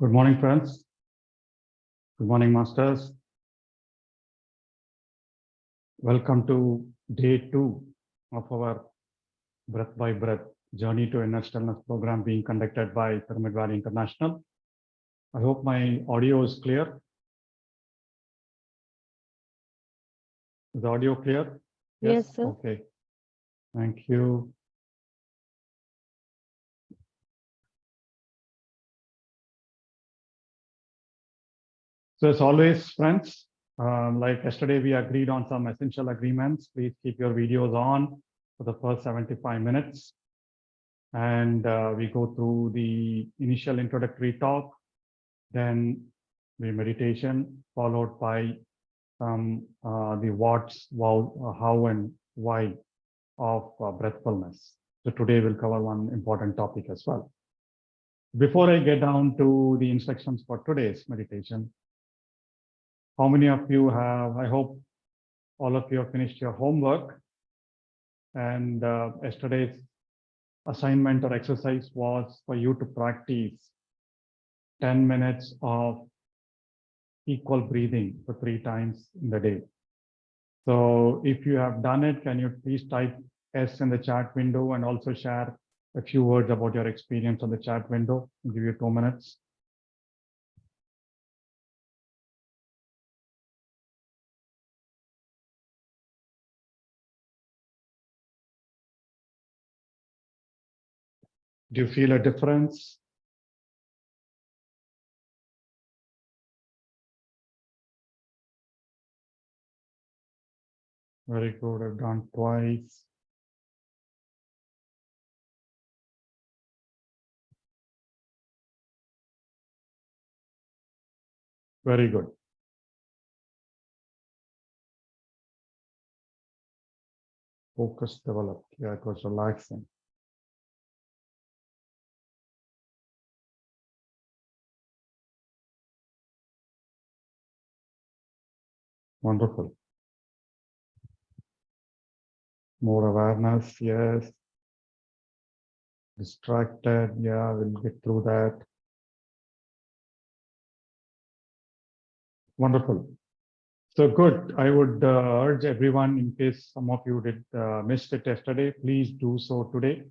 Good morning, friends. Good morning, masters. Welcome to day 2 of our Breath by Breath Journey to Inner Stillness program being conducted by Pyramid Valley International. I hope my audio is clear. Is the audio clear? Yes, sir. Okay. Thank you. So as always, friends, like yesterday, we agreed on some essential agreements. Please keep your videos on for the first 75 minutes. And we go through the initial introductory talk, then the meditation, followed by the what's, how, and why of breathfulness. So today we'll cover one important topic as well. Before I get down to the instructions for today's meditation, how many of you have, I hope all of you have finished your homework, and yesterday's assignment or exercise was for you to practice 10 minutes of equal breathing for 3 times in the day. So if you have done it, can you please type S in the chat window and also share a few words about your experience on the chat window? I'll give you 2 minutes. Do you feel a difference? Very good. I've done twice. Very good. Focus developed. Yeah, it was relaxing. Wonderful. More awareness, yes. Distracted, yeah, we'll get through that. Wonderful. So good. I would urge everyone, in case some of you did missed it yesterday, please do so today.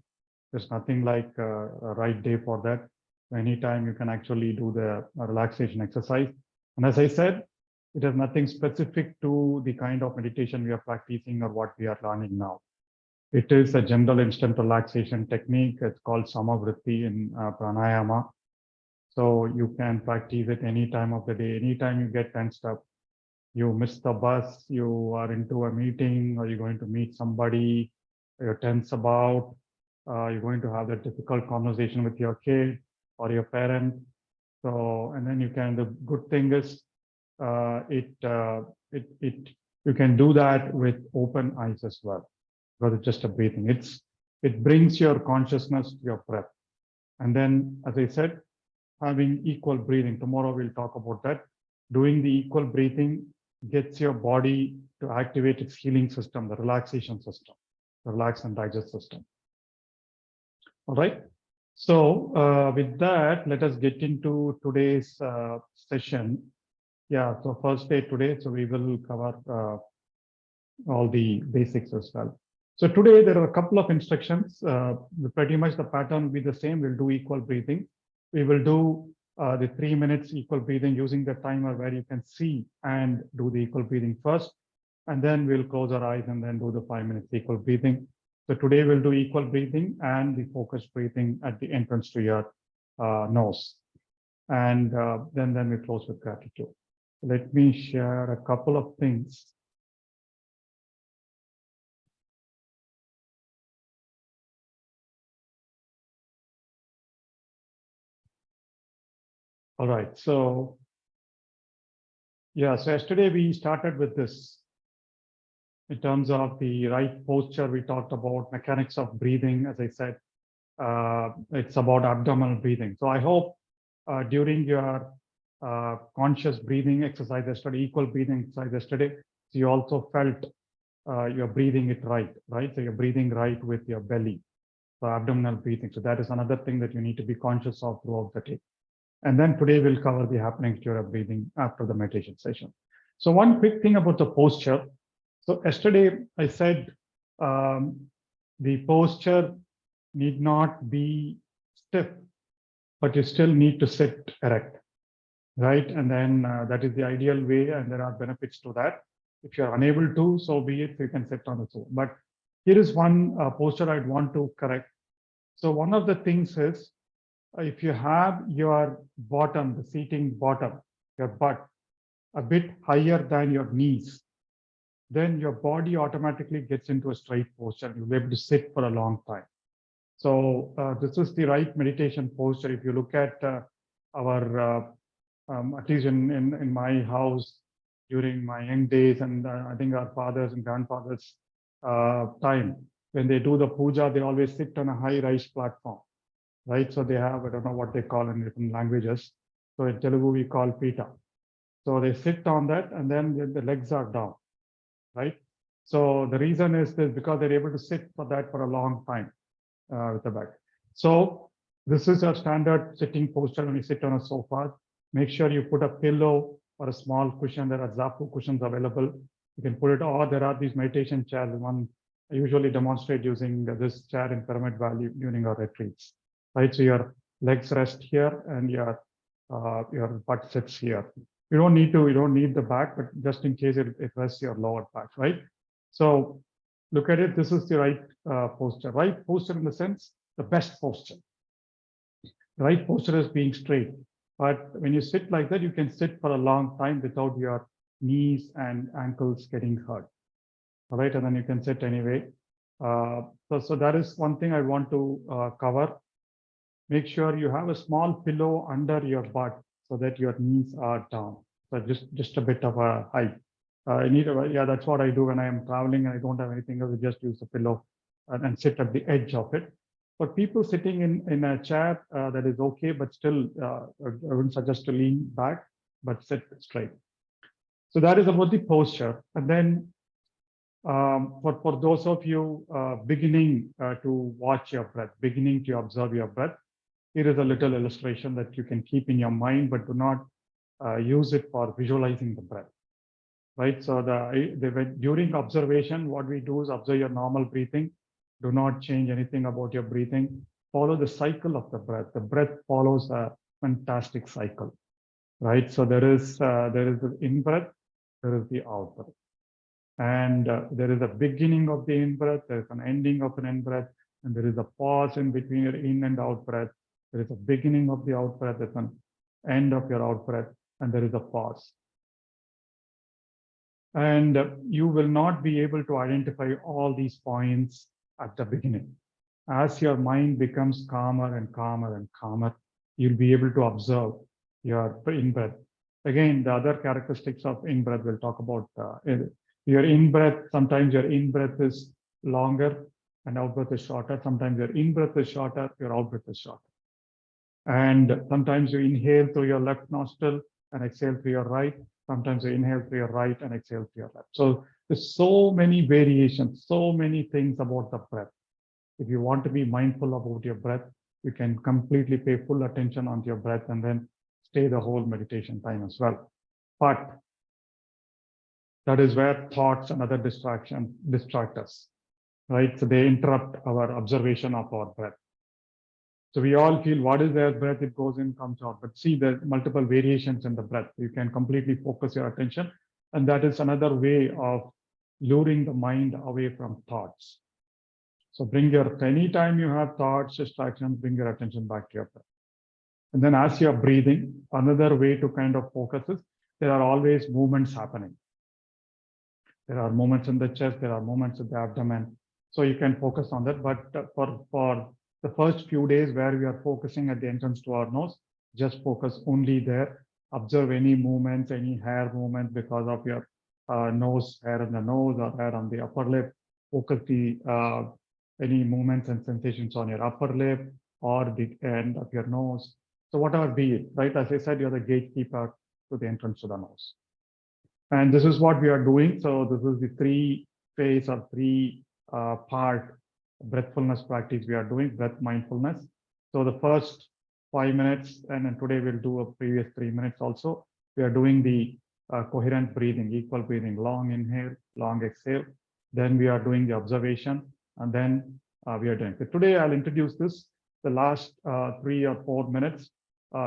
There's nothing like a right day for that. Anytime you can actually do the relaxation exercise. And as I said, it has nothing specific to the kind of meditation we are practicing or what we are learning now. It is a general instant relaxation technique. It's called Samavritti in pranayama. So you can practice it any time of the day, anytime you get tensed up. You miss the bus, you are into a meeting, or you're going to meet somebody, you're tense about, you're going to have that difficult conversation with your kid or your parent. So, and then you can, the good thing is, you can do that with open eyes as well, because it's just a breathing. It brings your consciousness to your breath. And then, as I said, having equal breathing. Tomorrow we'll talk about that. Doing the equal breathing gets your body to activate its healing system, the relaxation system, the relax and digest system. All right. So with that, let us get into today's session. Yeah, so first day today, so we will cover all the basics as well. So today there are a couple of instructions. Pretty much the pattern will be the same. We'll do equal breathing. We will do the 3 minutes equal breathing using the timer where you can see and do the equal breathing first. And then we'll close our eyes and then do the 5 minutes equal breathing. So today we'll do equal breathing and the focused breathing at the entrance to your nose. And then we close with gratitude. Let me share a couple of things. All right, so yeah, so yesterday we started with this. In terms of the right posture, we talked about mechanics of breathing. As I said, it's about abdominal breathing. So I hope during your conscious breathing exercise yesterday, equal breathing exercise yesterday, so you also felt you're breathing it right? So you're breathing right with your belly, so abdominal breathing. So that is another thing that you need to be conscious of throughout the day. And then today we'll cover the happenings during breathing after the meditation session. So one quick thing about the posture. So yesterday I said the posture need not be stiff, but you still need to sit erect, right? And then that is the ideal way, and there are benefits to that. If you're unable to, so be it, you can sit on the floor. But here is one posture I'd want to correct. So one of the things is, if you have your bottom, the seating bottom, your butt, a bit higher than your knees, then your body automatically gets into a straight posture. You'll be able to sit for a long time. So this is the right meditation posture. If you look at our, at least in my house during my young days, and I think our fathers and grandfathers' time, when they do the puja, they always sit on a high rise platform, right? So they have, I don't know what they call in different languages. So in Telugu, we call pita. So they sit on that, and then the legs are down, right? So the reason is this, because they're able to sit for that for a long time with the back. So this is a standard sitting posture when you sit on a sofa. Make sure you put a pillow or a small cushion. There are Zapu cushions available. You can put it, or there are these meditation chairs. One I usually demonstrate using this chair in Pyramid Valley during our retreats, right? So your legs rest here and your butt sits here. You don't need the back, but just in case it rests your lower back, right? So look at it, this is the right posture. Right posture in the sense, the best posture. The right posture is being straight. But when you sit like that, you can sit for a long time without your knees and ankles getting hurt. All right, and then you can sit anyway. So that is one thing I want to cover. Make sure you have a small pillow under your butt so that your knees are down. So just a bit of a height. Yeah, that's what I do when I am traveling and I don't have anything else. I just use a pillow and sit at the edge of it. For people sitting in a chair, that is okay, but still, I wouldn't suggest to lean back, but sit straight. So that is about the posture. And then for those of you beginning to watch your breath, beginning to observe your breath, here is a little illustration that you can keep in your mind, but do not use it for visualizing the breath, right? So during observation, what we do is observe your normal breathing. Do not change anything about your breathing. Follow the cycle of the breath. The breath follows a fantastic cycle, right? So there is the in-breath, there is the out-breath. And there is a beginning of the in-breath, there is an ending of an in-breath, and there is a pause in between your in and out-breath. There is a beginning of the out-breath, there's an end of your out-breath, and there is a pause. And you will not be able to identify all these points at the beginning. As your mind becomes calmer and calmer and calmer, you'll be able to observe your in-breath. Again, the other characteristics of in-breath we'll talk about. Your in-breath, sometimes your in-breath is longer and out-breath is shorter. Sometimes your in-breath is shorter, your out-breath is shorter. And sometimes you inhale through your left nostril and exhale through your right. Sometimes you inhale through your right and exhale through your left. So there's so many variations, so many things about the breath. If you want to be mindful about your breath, you can completely pay full attention on your breath and then stay the whole meditation time as well. But that is where thoughts and other distractions distract us, right? So they interrupt our observation of our breath. So we all feel, what is their breath? It goes in, comes out. But see, there's multiple variations in the breath. You can completely focus your attention. And that is another way of luring the mind away from thoughts. So anytime you have thoughts, distractions, bring your attention back to your breath. And then as you're breathing, another way to kind of focus is, there are always movements happening. There are movements in the chest, there are movements in the abdomen. So you can focus on that. But for the first few days where we are focusing at the entrance to our nose, just focus only there. Observe any movements, any hair movements because of your nose, hair in the nose or hair on the upper lip. Focus any movements and sensations on your upper lip or the end of your nose. So whatever be it, right? As I said, you're the gatekeeper to the entrance to the nose. And this is what we are doing. So this is the three-phase or three-part breathfulness practice we are doing, breath mindfulness. So the first 5 minutes, and then today we'll do a previous 3 minutes also. We are doing the coherent breathing, equal breathing, long inhale, long exhale. Then we are doing the observation, and then we are doing. So today I'll introduce this. The last 3 or 4 minutes,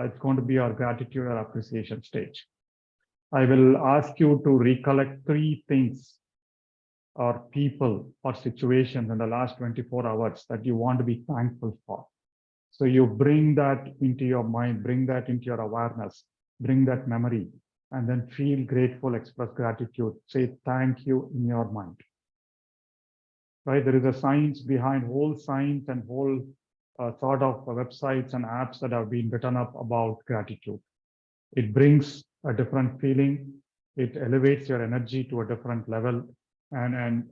it's going to be our gratitude or appreciation stage. I will ask you to recollect 3 things or people or situations in the last 24 hours that you want to be thankful for. So you bring that into your mind, bring that into your awareness, bring that memory, and then feel grateful, express gratitude, say thank you in your mind. Right? There is a science behind, whole science and whole sort of websites and apps that have been written up about gratitude. It brings a different feeling. It elevates your energy to a different level. And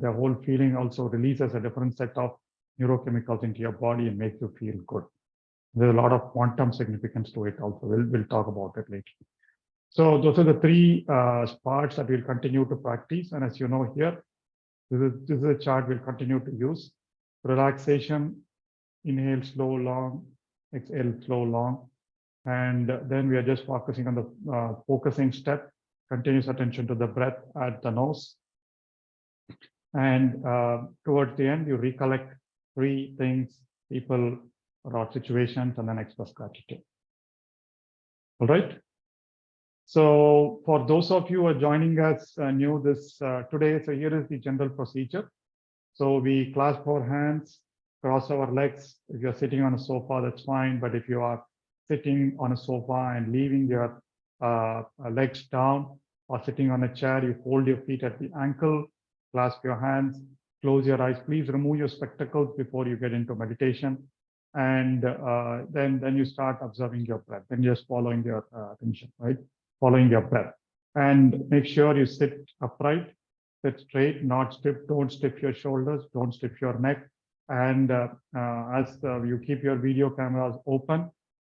the whole feeling also releases a different set of neurochemicals into your body and makes you feel good. There's a lot of quantum significance to it also. We'll talk about it later. So those are the 3 parts that we'll continue to practice. And as you know here, this is a chart we'll continue to use. Relaxation, inhale slow, long, exhale slow, long. And then we are just focusing on the focusing step, continuous attention to the breath at the nose. And towards the end, you recollect 3 things, people, or situations, and then express gratitude. All right. So for those of you who are joining us new this today, so here is the general procedure. So we clasp our hands, cross our legs. If you're sitting on a sofa, that's fine. But if you are sitting on a sofa and leaving your legs down, or sitting on a chair, you fold your feet at the ankle, clasp your hands, close your eyes. Please remove your spectacles before you get into meditation. And then you start observing your breath. Then just following your attention, right? Following your breath. And make sure you sit upright, sit straight, not stiff. Don't stiff your shoulders, don't stiff your neck. And as you keep your video cameras open,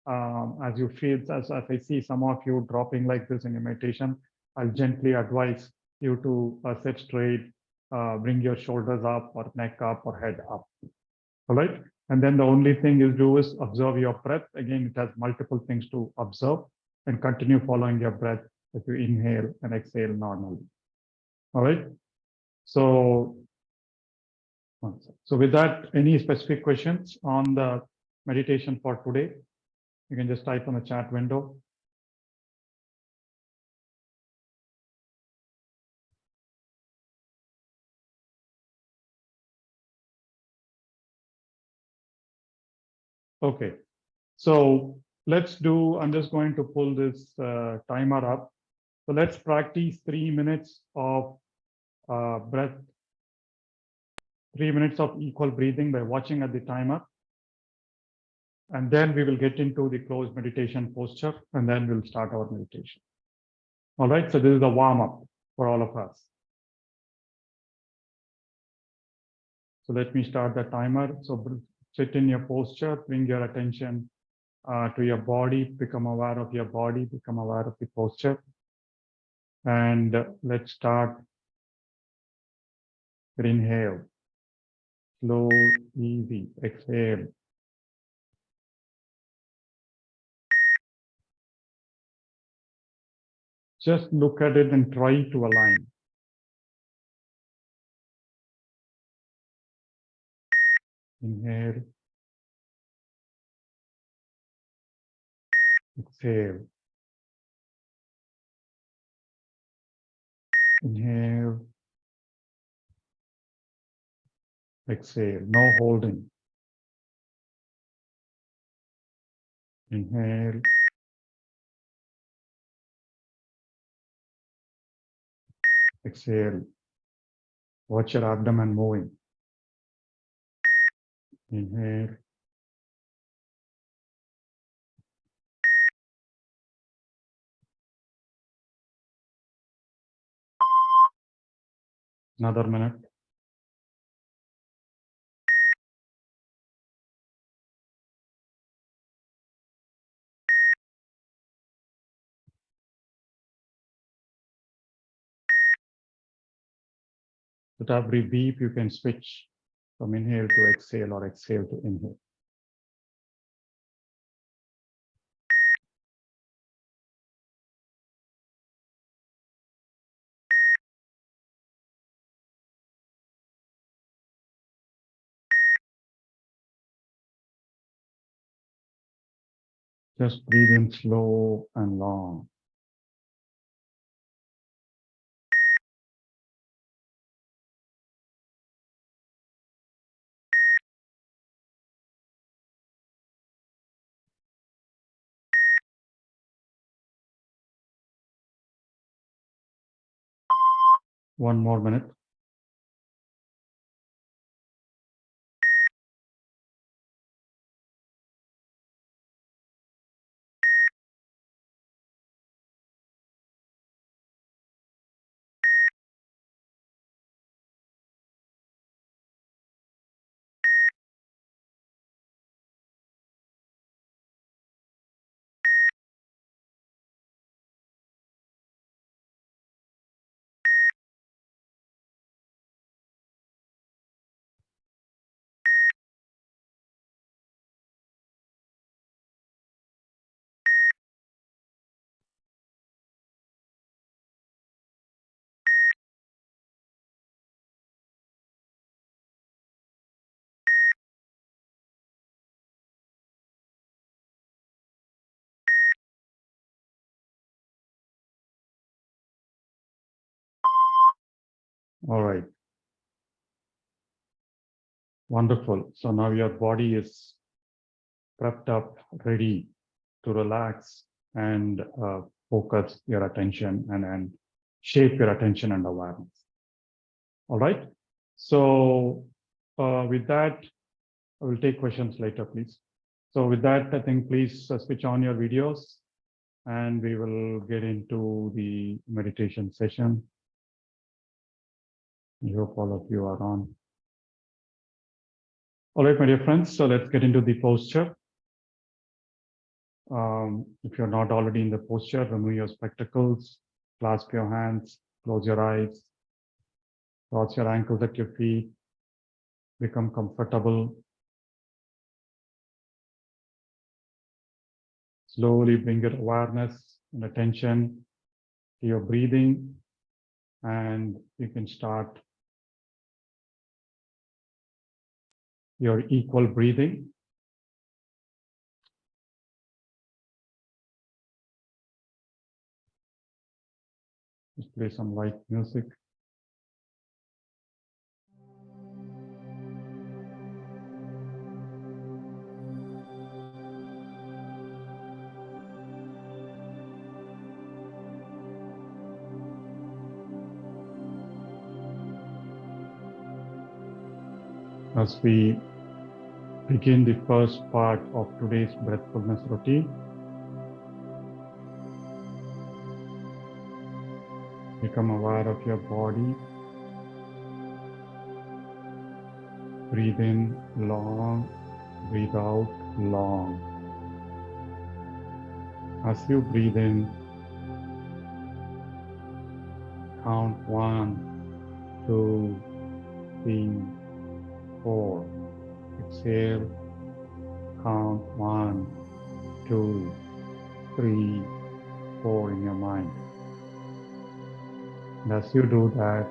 as you feel, as I see some of you dropping like this in your meditation, I'll gently advise you to sit straight, bring your shoulders up or neck up or head up. All right. And then the only thing you do is observe your breath. Again, it has multiple things to observe, and continue following your breath as you inhale and exhale normally. All right. So with that, any specific questions on the meditation for today? You can just type on the chat window. Okay, so let's do, I'm just going to pull this timer up. So let's practice 3 minutes of breath, 3 minutes of equal breathing by watching at the timer. And then we will get into the closed meditation posture, and then we'll start our meditation. All right, so this is a warm-up for all of us. So let me start the timer. So sit in your posture, bring your attention to your body, become aware of your body, become aware of the posture. And let's start. Inhale, slow, easy, exhale. Just look at it and try to align. Inhale, exhale. Inhale, exhale, no holding. Inhale, exhale. Watch your abdomen moving. Inhale, another minute. At every beep, you can switch from inhale to exhale or exhale to inhale. Just breathe in slow and long. One more minute. All right. Wonderful. So now your body is prepped up, ready to relax and focus your attention and shape your attention and awareness. All right. So with that, I will take questions later, please. So with that, I think please switch on your videos and we will get into the meditation session. I hope all of you are on. All right, my dear friends, so let's get into the posture. If you're not already in the posture, remove your spectacles, clasp your hands, close your eyes, cross your ankles at your feet, become comfortable. Slowly bring your awareness and attention to your breathing, and you can start your equal breathing. Just play some light music. As we begin the first part of today's breathfulness routine, become aware of your body. Breathe in long, breathe out long. As you breathe in, count 1, 2, 3, 4. Exhale, count 1, 2, 3, 4 in your mind. And as you do that,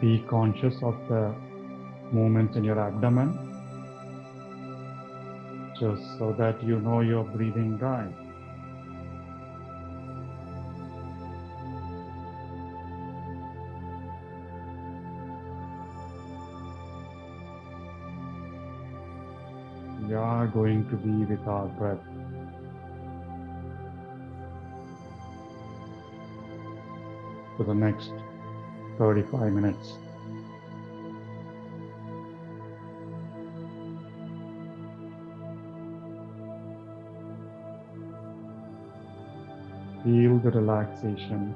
be conscious of the movements in your abdomen, just so that you know you're breathing right. We are going to be with our breath. For the next 35 minutes. Feel the relaxation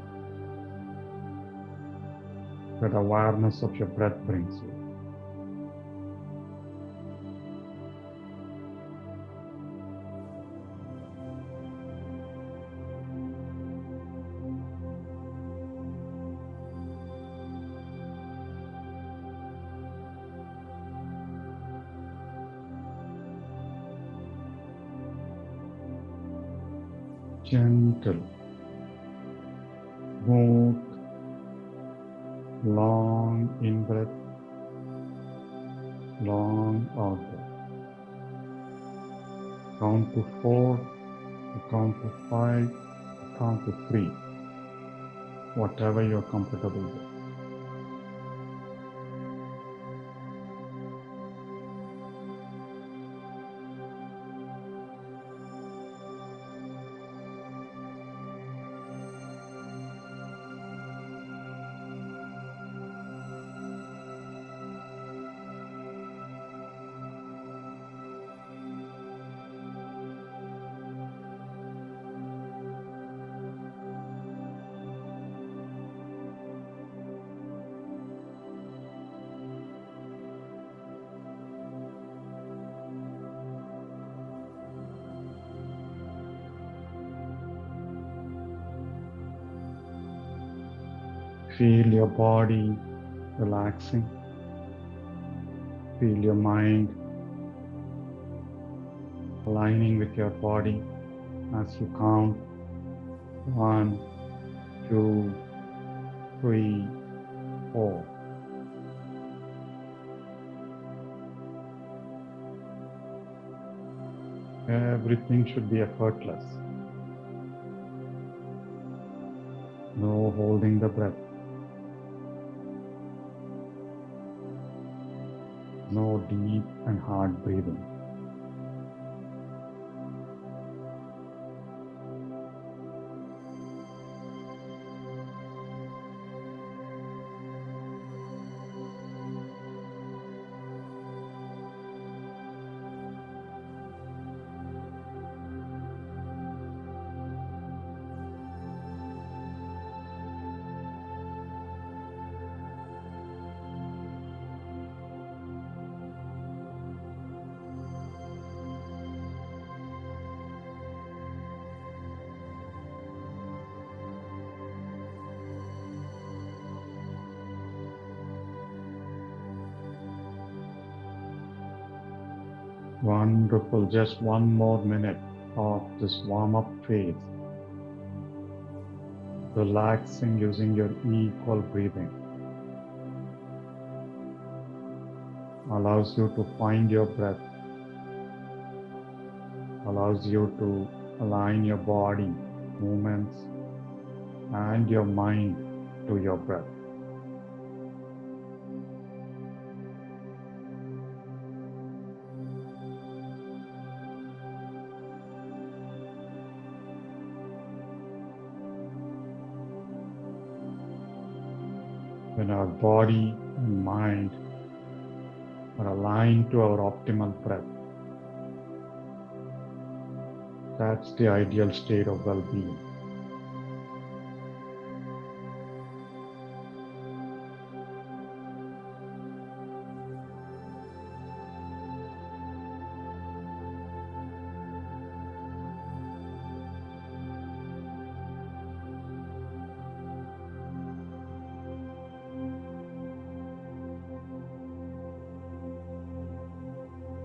that awareness of your breath brings you. Gentle, smooth, long in-breath, long out-breath. Count to 4, you count to 5, you count to 3, whatever you're comfortable with. Feel your body relaxing. Feel your mind aligning with your body as you count 1, 2, 3, 4. Everything should be effortless. No holding the breath. No deep and hard breathing. Wonderful. Just one more minute of this warm-up phase. Relaxing using your equal breathing allows you to find your breath, allows you to align your body, movements, and your mind to your breath. When our body and mind are aligned to our optimal breath, that's the ideal state of well-being.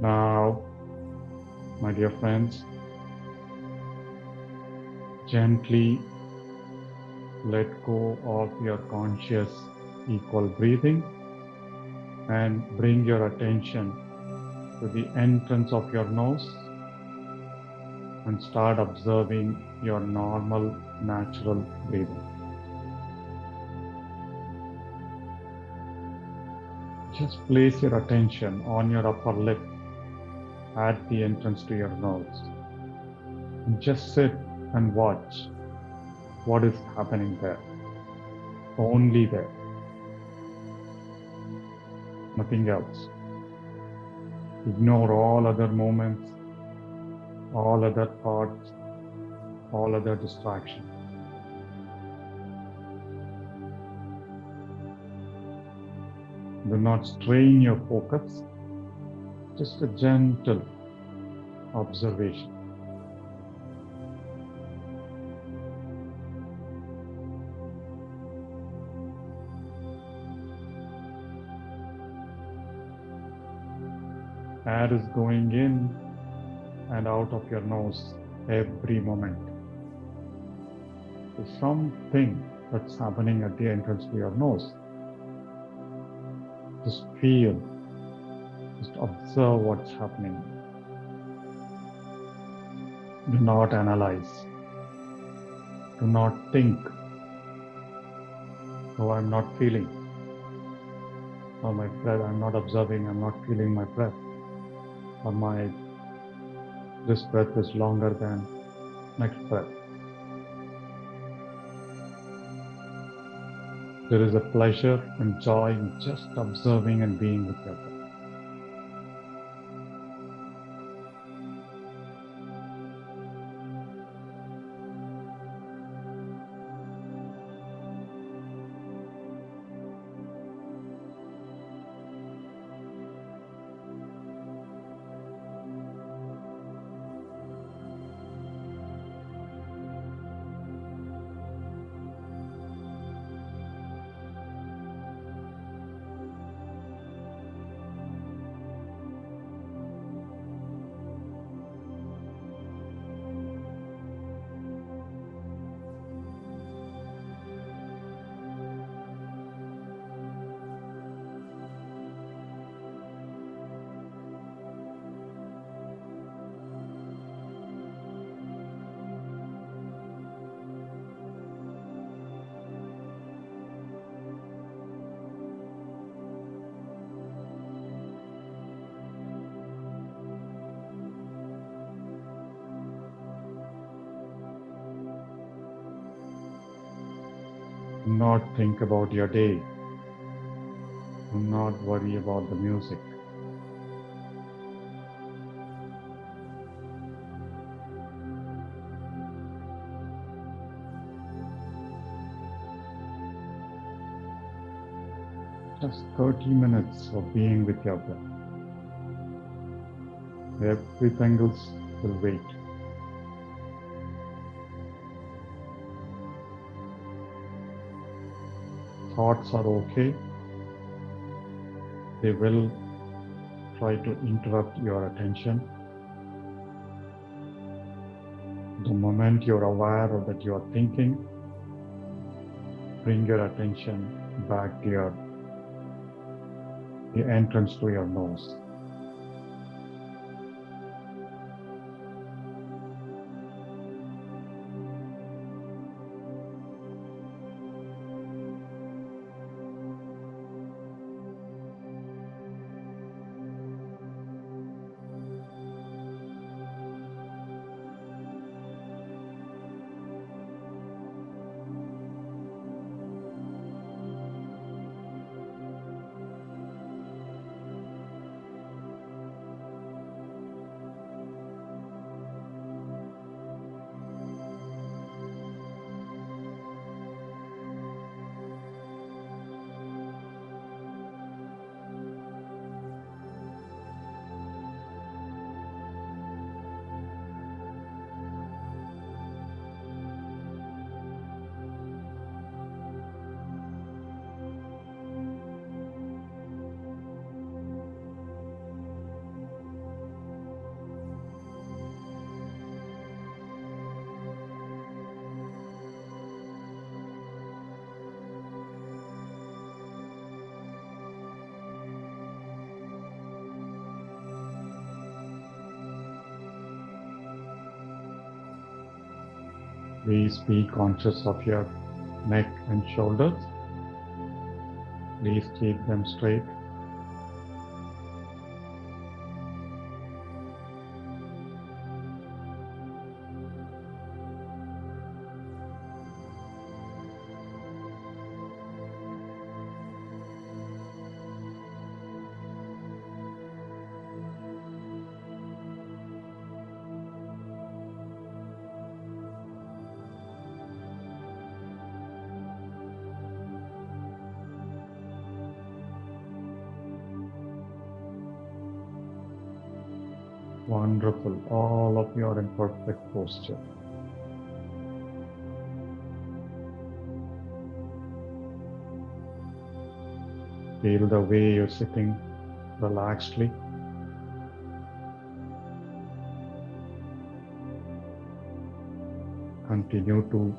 Now, my dear friends, gently let go of your conscious equal breathing and bring your attention to the entrance of your nose and start observing your normal, natural breathing. Just place your attention on your upper lip at the entrance to your nose. And just sit and watch what is happening there. Only there. Nothing else. Ignore all other moments, all other thoughts, all other distractions. Do not strain your focus, just a gentle observation. Air is going in and out of your nose every moment. There's something that's happening at the entrance to your nose. Just feel, just observe what's happening. Do not analyze. Do not think, oh, I'm not feeling. Or my breath, I'm not observing, I'm not feeling my breath. Or this breath is longer than next breath. There is a pleasure and joy in just observing and being with your breath. Do not think about your day. Do not worry about the music. Just 30 minutes of being with your breath. Everything else will wait. Thoughts are okay. They will try to interrupt your attention. The moment you're aware of that you are thinking, bring your attention back to the entrance to your nose. Please be conscious of your neck and shoulders. Please keep them straight. Wonderful. All of you are in perfect posture. Feel the way you're sitting relaxedly. Continue to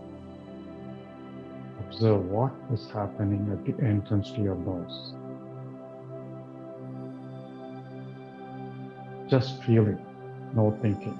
observe what is happening at the entrance to your nose. Just feel it, no thinking.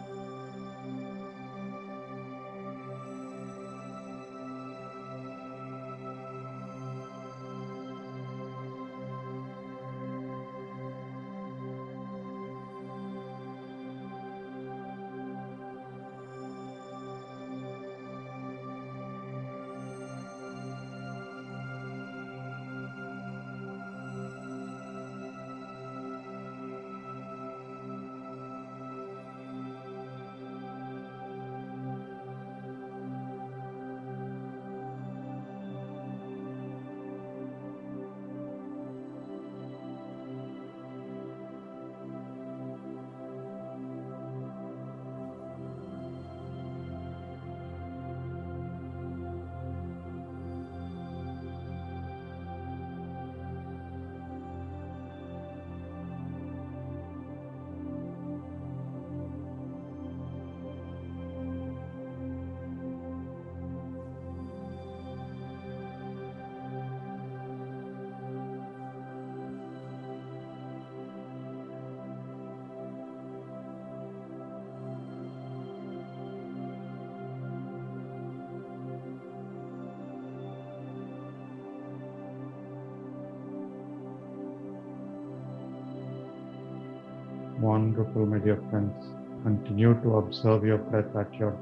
Wonderful, my dear friends. Continue to observe your breath at your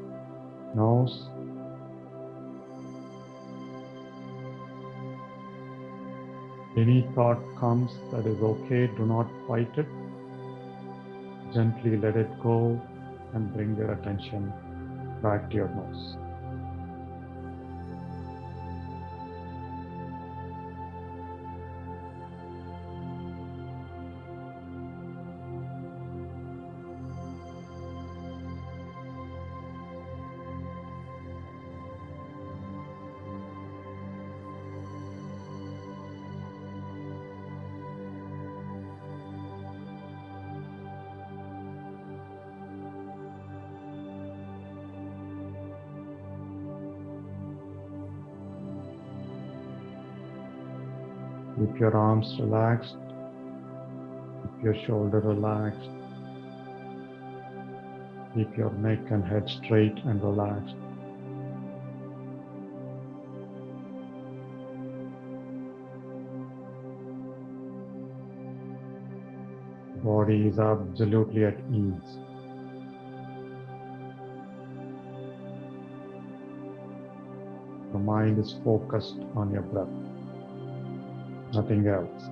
nose. Any thought comes, that is okay. Do not fight it. Gently let it go and bring your attention back to your nose. Keep your arms relaxed, keep your shoulder relaxed, keep your neck and head straight and relaxed. Body is absolutely at ease. The mind is focused on your breath, nothing else.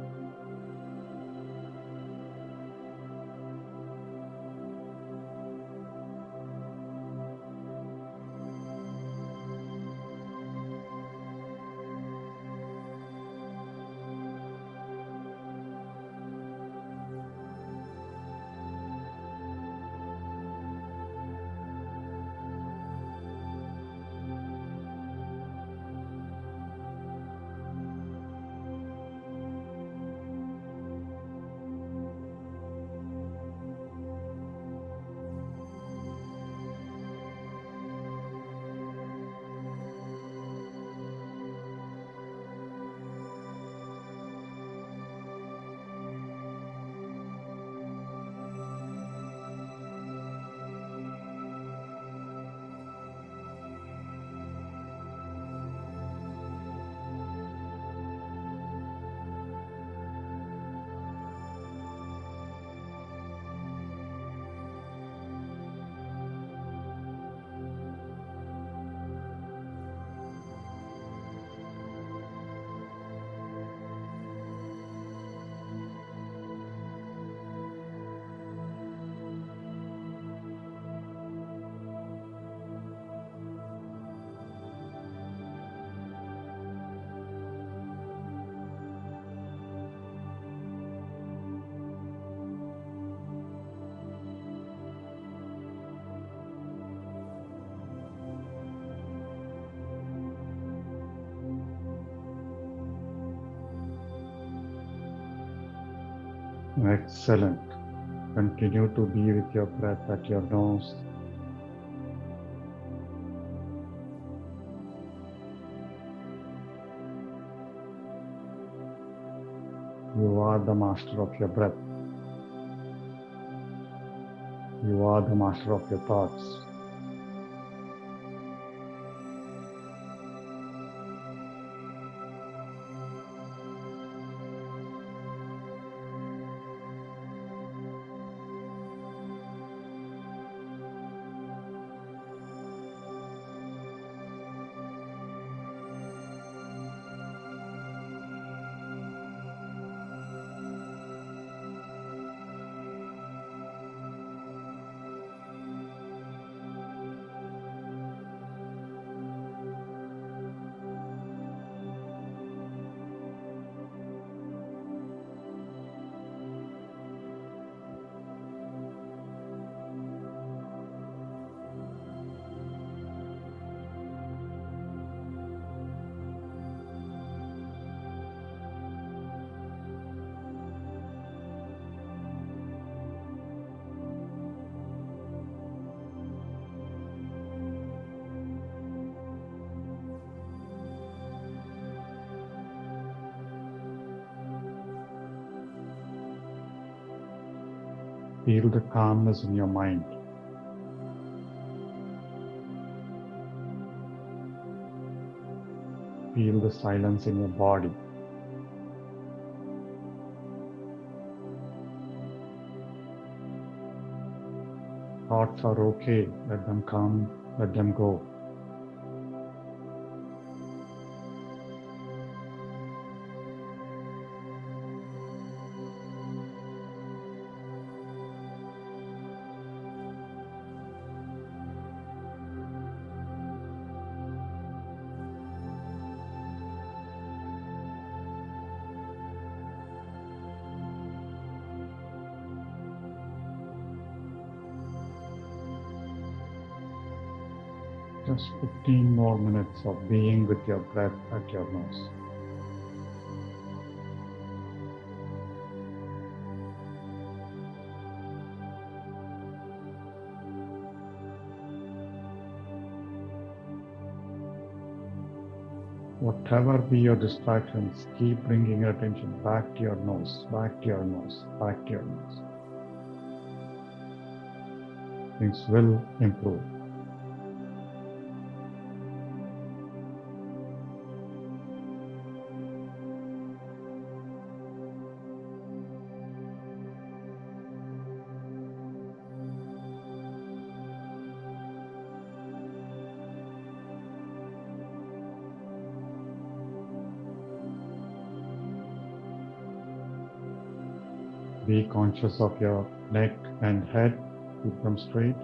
Excellent. Continue to be with your breath at your nose. You are the master of your breath. You are the master of your thoughts. Feel the calmness in your mind. Feel the silence in your body. thoughts are okay. Let them come, let them go. Just 15 more minutes of being with your breath at your nose. Whatever be your distractions, keep bringing your attention back to your nose, back to your nose, back to your nose. Things will improve. Be conscious of your neck and head. Keep them straight.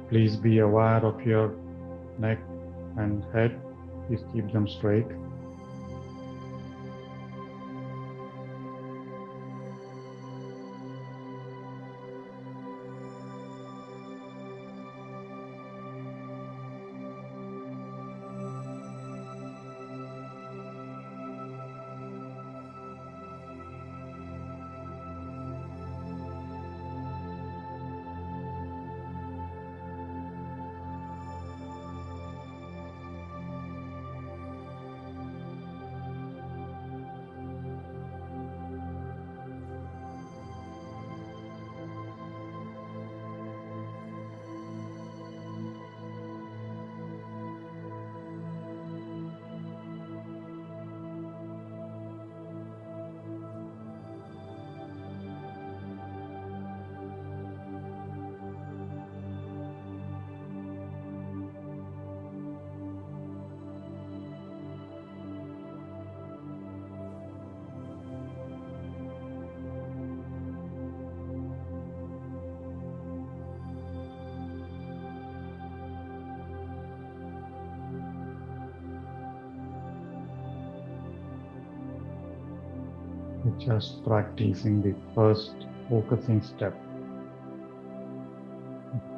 Please be aware of your neck and head. Please keep them straight. Just practicing the first focusing step,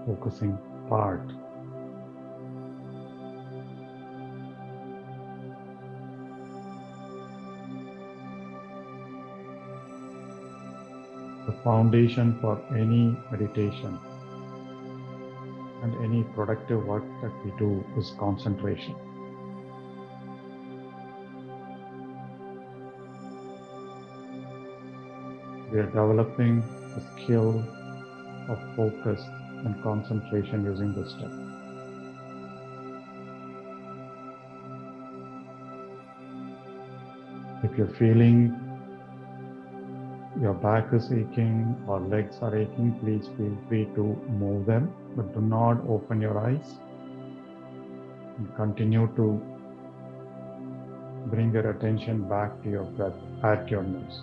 focusing part. The foundation for any meditation and any productive work that we do is concentration. We are developing the skill of focus and concentration using this step. If you're feeling your back is aching or legs are aching, please feel free to move them, but do not open your eyes and continue to bring your attention back to your breath at your nose.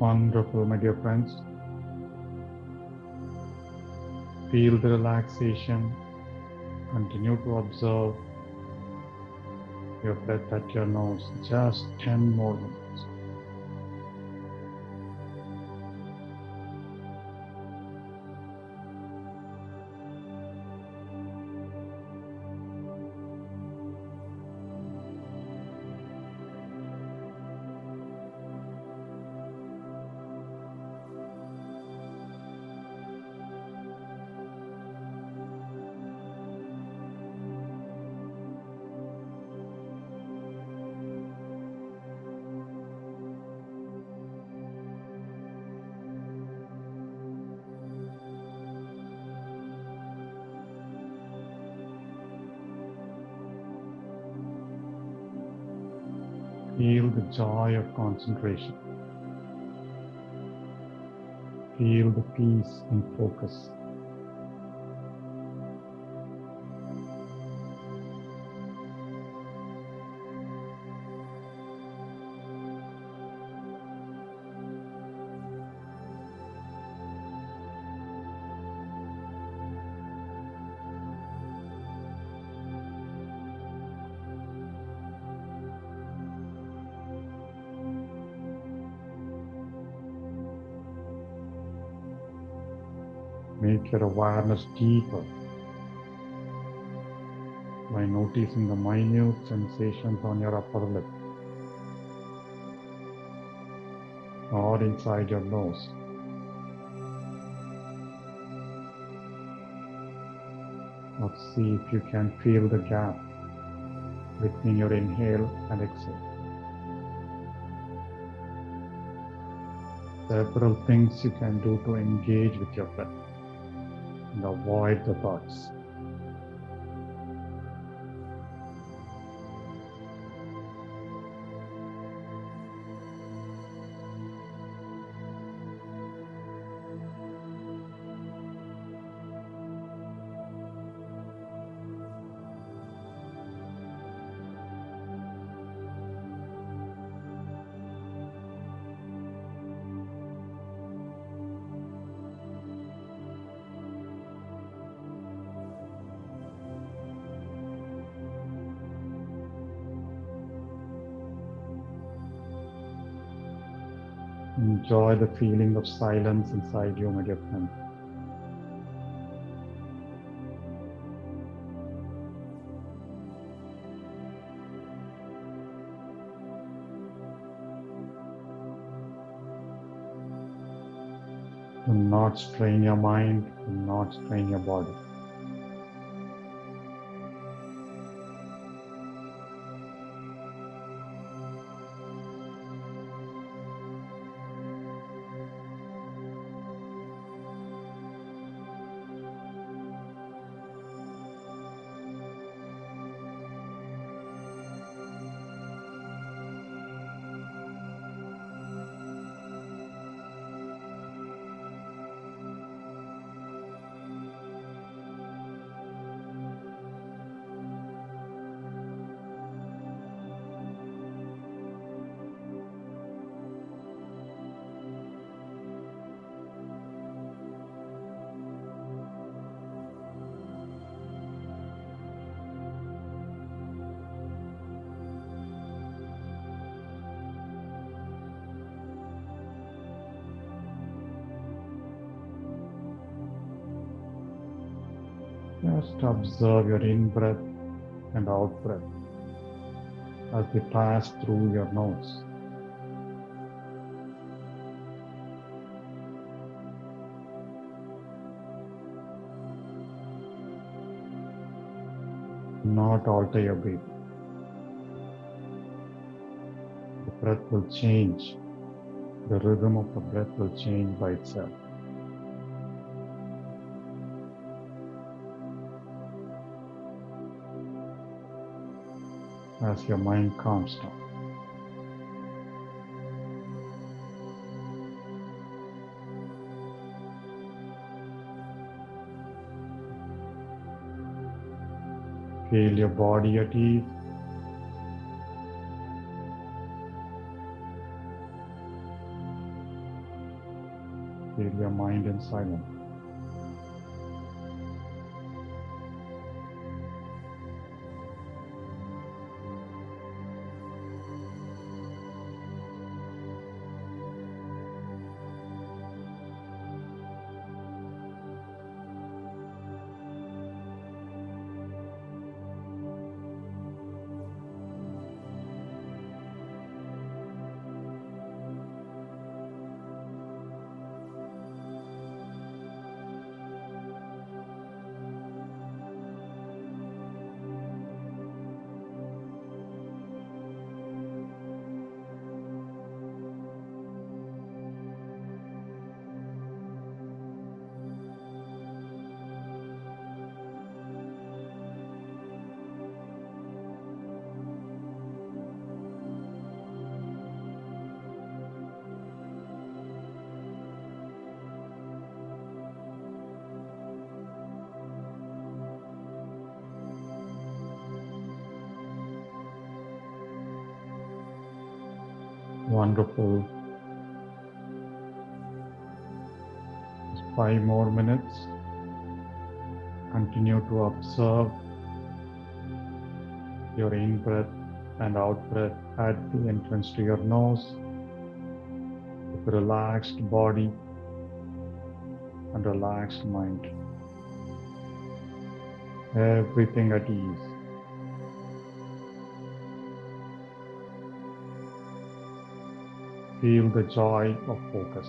Wonderful, my dear friends. Feel the relaxation. Continue to observe your breath at your nose. Just 10 more minutes. Feel the joy of concentration. Feel the peace and focus. Make your awareness deeper by noticing the minute sensations on your upper lip or inside your nose. Now see if you can feel the gap between your inhale and exhale. Several things you can do to engage with your breath and avoid the thoughts. Enjoy the feeling of silence inside you, my dear friend. Do not strain your mind, do not strain your body. Just observe your in-breath and out-breath as they pass through your nose. Do not alter your breathing. The breath will change. The rhythm of the breath will change by itself. As your mind calms down. Feel your body at ease. your mind in silence. Wonderful. Just 5 more minutes. Continue to observe your in-breath and out-breath at the entrance to your nose, with a relaxed body and relaxed mind. Everything at ease. Feel the joy of focus.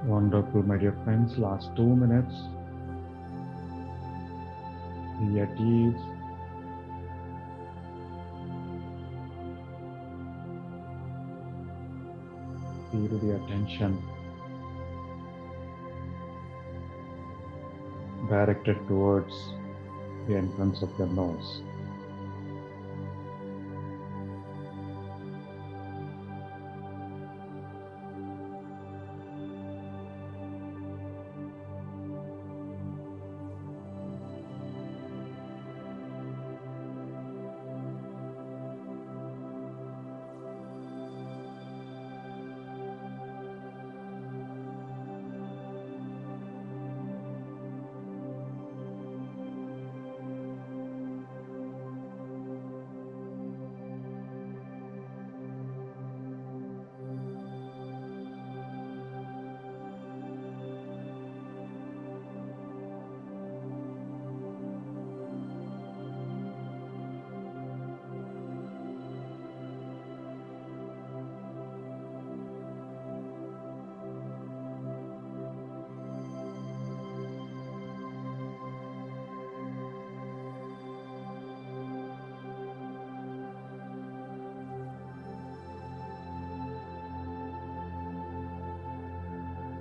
Wonderful, my dear friends. Last 2 minutes. Be at ease. feel the attention directed towards the entrance of your nose.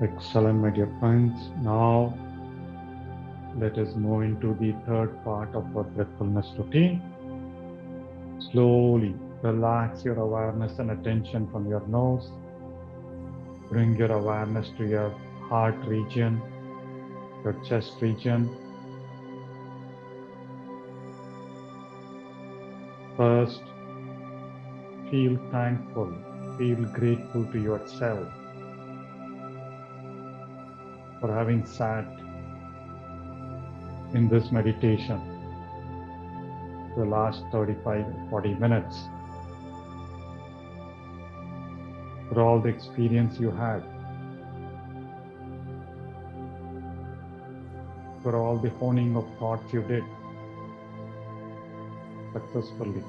Excellent, my dear friends. Now, let us move into the third part of our breathfulness routine. Slowly relax your awareness and attention from your nose. Bring your awareness to your heart region, your chest region. First, feel thankful, feel grateful to yourself for having sat in this meditation the last 35-40 minutes, for all the experience you had, for all the honing of thoughts you did successfully.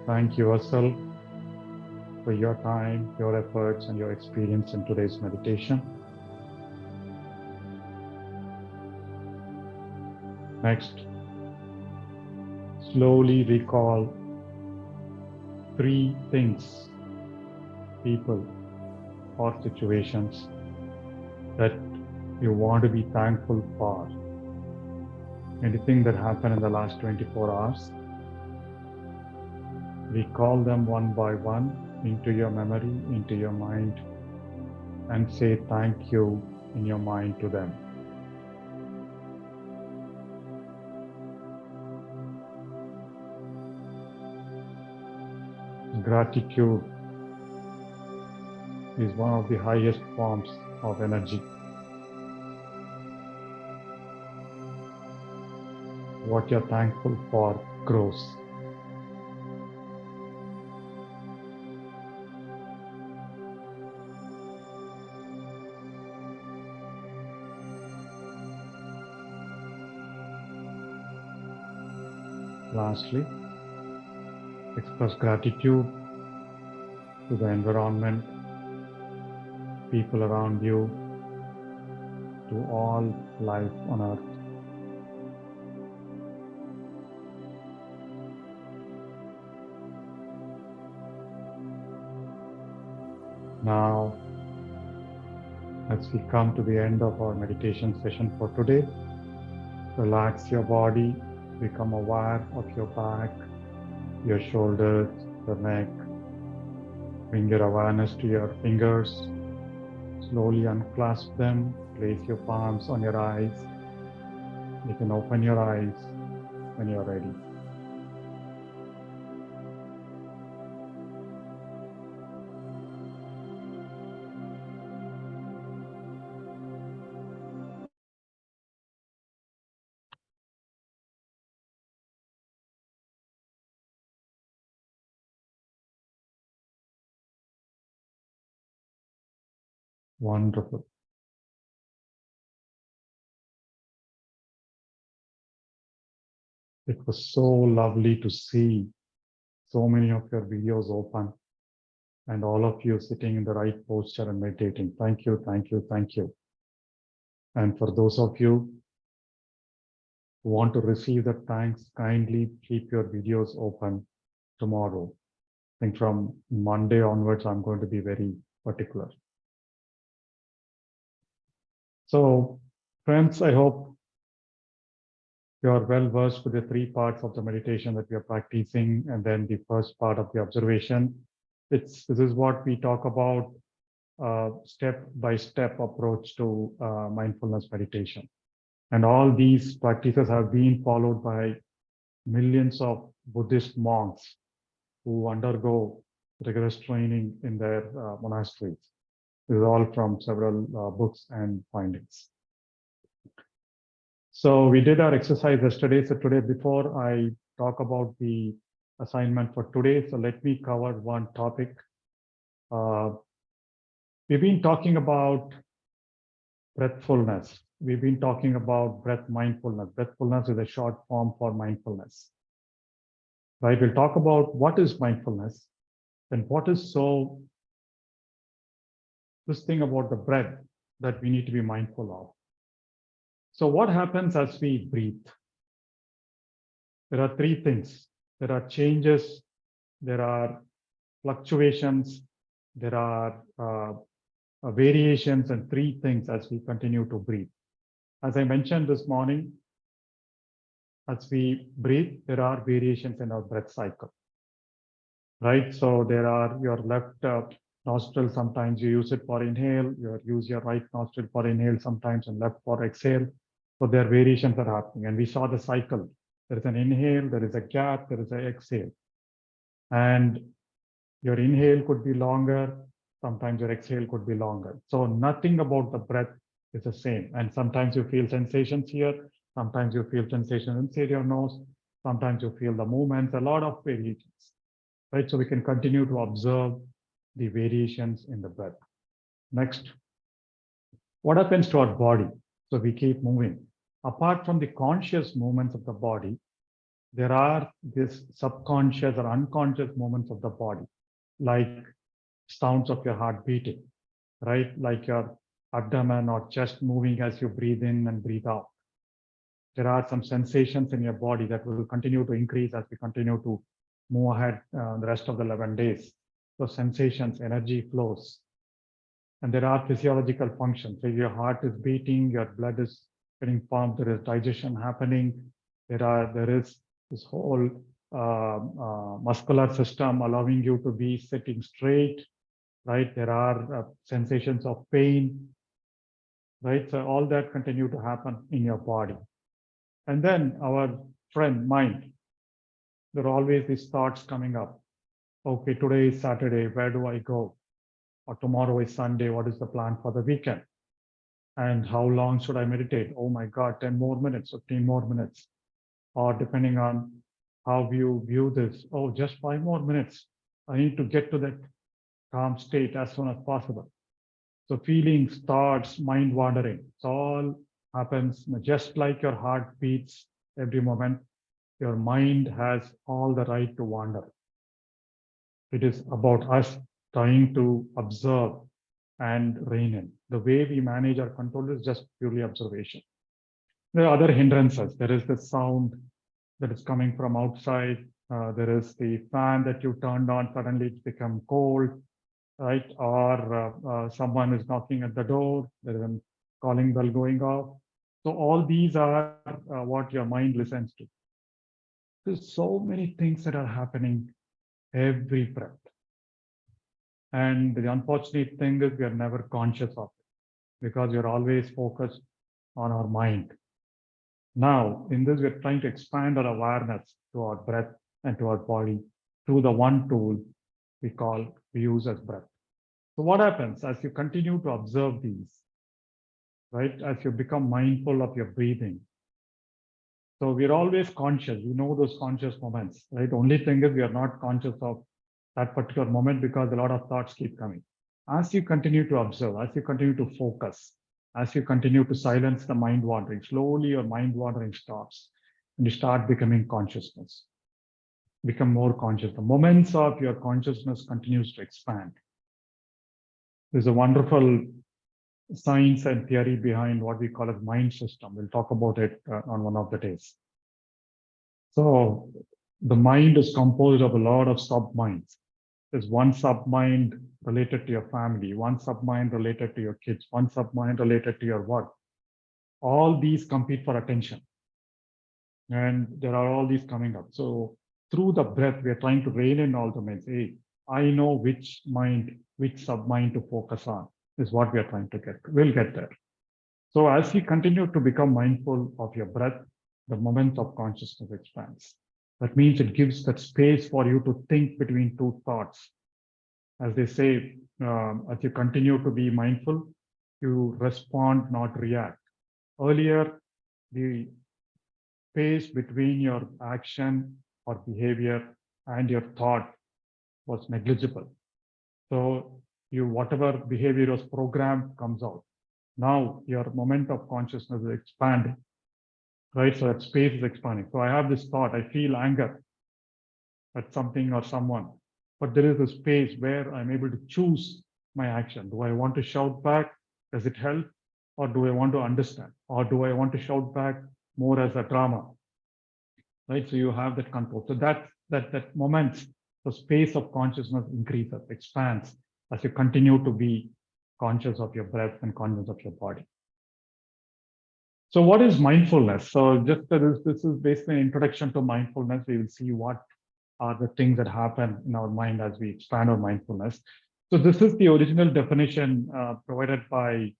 Thank yourself for your time, your efforts, and your experience in today's meditation. Next, slowly recall 3 things, people, or situations that you want to be thankful for. Anything that happened in the last 24 hours, recall them one by one into your memory, into your mind, and say thank you in your mind to them. Gratitude is one of the highest forms of energy. What you're thankful for grows. Lastly, express gratitude to the environment, people around you, to all life on earth. Now, as we come to the end of our meditation session for today, relax your body, become aware of your back, your shoulders, your neck. Bring your awareness to your fingers. Slowly unclasp them. Place your palms on your eyes. You can open your eyes when you're ready. Wonderful. It was so lovely to see so many of your videos open and all of you sitting in the right posture and meditating. Thank you, thank you, thank you. And for those of you who want to receive the thanks, kindly keep your videos open tomorrow. I think from Monday onwards, I'm going to be very particular. So, friends, I hope you are well versed with the three parts of the meditation that we are practicing, and then the first part of the observation. This is what we talk about step-by-step approach to mindfulness meditation. And all these practices have been followed by millions of Buddhist monks who undergo rigorous training in their monasteries. This is all from several books and findings. So we did our exercise yesterday. So today, before I talk about the assignment for today, so let me cover one topic. We've been talking about breathfulness. We've been talking about breath mindfulness. Breathfulness is a short form for mindfulness. Right? We'll talk about what is mindfulness and what is this thing about the breath that we need to be mindful of. So what happens as we breathe? There are three things. There are changes, there are fluctuations, there are variations, and three things as we continue to breathe. As I mentioned this morning, as we breathe, there are variations in our breath cycle, right? So there are your left nostril, sometimes you use it for inhale, you use your right nostril for inhale sometimes, and left for exhale. So there are variations that are happening, and we saw the cycle. There is an inhale, there is a gap, there is an exhale. And your inhale could be longer, sometimes your exhale could be longer. So nothing about the breath is the same. And sometimes you feel sensations here, sometimes you feel sensations inside your nose, sometimes you feel the movements, a lot of variations, right? So we can continue to observe the variations in the breath. Next, what happens to our body? So we keep moving. Apart from the conscious movements of the body, there are these subconscious or unconscious movements of the body, like sounds of your heart beating, right? Like your abdomen or chest moving as you breathe in and breathe out. There are some sensations in your body that will continue to increase as we continue to move ahead the rest of the 11 days. So sensations, energy flows. And there are physiological functions. So your heart is beating, your blood is getting pumped, there is digestion happening. There is this whole muscular system allowing you to be sitting straight, right? There are sensations of pain, right? So all that continue to happen in your body. And then our friend mind, there are always these thoughts coming up. Okay, today is Saturday, where do I go? Or tomorrow is Sunday, what is the plan for the weekend? And how long should I meditate? Oh my God, 10 more minutes, 15 more minutes. Or depending on how you view this, oh, just 5 more minutes. I need to get to that calm state as soon as possible. So feelings, thoughts, mind wandering, it all happens just like your heart beats every moment. Your mind has all the right to wander. It is about us trying to observe and rein in. The way we manage our control is just purely observation. There are other hindrances. There is the sound that is coming from outside. There is the fan that you turned on, suddenly it's become cold, right? Or someone is knocking at the door, there is a calling bell going off. So all these are what your mind listens to. There's so many things that are happening every breath. And the unfortunate thing is we are never conscious of it because we're always focused on our mind. Now, in this, we're trying to expand our awareness to our breath and to our body through the one tool we use as breath. So what happens as you continue to observe these, right? As you become mindful of your breathing. So we're always conscious. We know those conscious moments, right? Only thing is we are not conscious of that particular moment because a lot of thoughts keep coming. As you continue to observe, as you continue to focus, as you continue to silence the mind wandering, slowly your mind wandering stops and you start becoming consciousness. Become more conscious. The moments of your consciousness continues to expand. There's a wonderful science and theory behind what we call as mind system. We'll talk about it on one of the days. So the mind is composed of a lot of sub-minds. There's one sub-mind related to your family, one sub-mind related to your kids, one sub-mind related to your work. All these compete for attention. And there are all these coming up. So through the breath, we are trying to rein in all the minds. Hey, I know which mind, which sub-mind to focus on is what we are trying to get. We'll get there. So as you continue to become mindful of your breath, the moment of consciousness expands. That means it gives that space for you to think between two thoughts. As they say, as you continue to be mindful, you respond, not react. Earlier, the space between your action or behavior and your thought was negligible. So whatever behavior was programmed comes out. Now your moment of consciousness is expanding, right? So that space is expanding. So I have this thought, I feel anger at something or someone, but there is a space where I'm able to choose my action. Do I want to shout back? Does it help? Or do I want to understand? Or do I want to shout back more as a drama? Right? So you have that control. So that moment, the space of consciousness increases, expands as you continue to be conscious of your breath and conscious of your body. So what is mindfulness? So just this is basically an introduction to mindfulness. We will see what are the things that happen in our mind as we expand our mindfulness. So this is the original definition provided by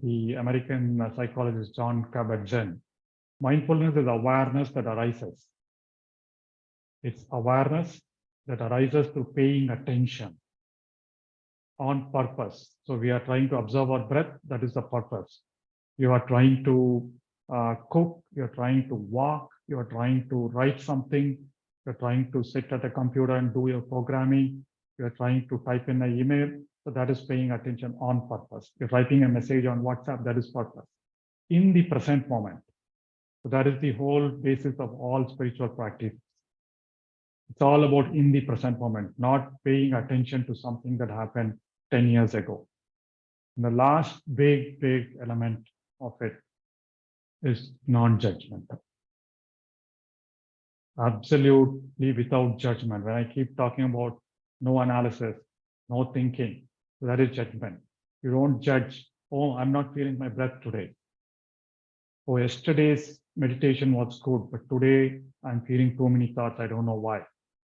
the American psychologist John Kabat-Zinn. Mindfulness is awareness that arises. It's awareness that arises through paying attention on purpose. So we are trying to observe our breath. That is the purpose. You are trying to cook. You're trying to walk. You're trying to write something. You're trying to sit at a computer and do your programming. You're trying to type in an email. So that is paying attention on purpose. You're writing a message on WhatsApp. That is purpose. In the present moment. So that is the whole basis of all spiritual practice. It's all about in the present moment, not paying attention to something that happened 10 years ago. And the last big element of it is non-judgment. Absolutely without judgment. When I keep talking about no analysis, no thinking, that is judgment. You don't judge, oh, I'm not feeling my breath today. Oh, yesterday's meditation was good, but today I'm feeling too many thoughts. I don't know why.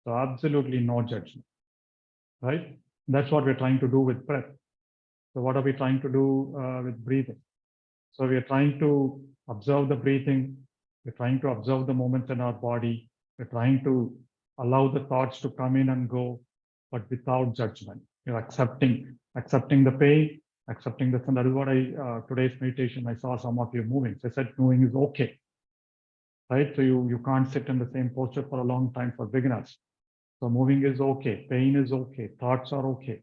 So absolutely no judgment, right? That's what we're trying to do with breath. So what are we trying to do with breathing? So we are trying to observe the breathing. We're trying to observe the moments in our body. We're trying to allow the thoughts to come in and go, but without judgment. You're accepting the pain, accepting the sun. That is what today's meditation, I saw some of you moving. So I said moving is okay, right? So you can't sit in the same posture for a long time for beginners. So moving is okay, pain is okay, thoughts are okay.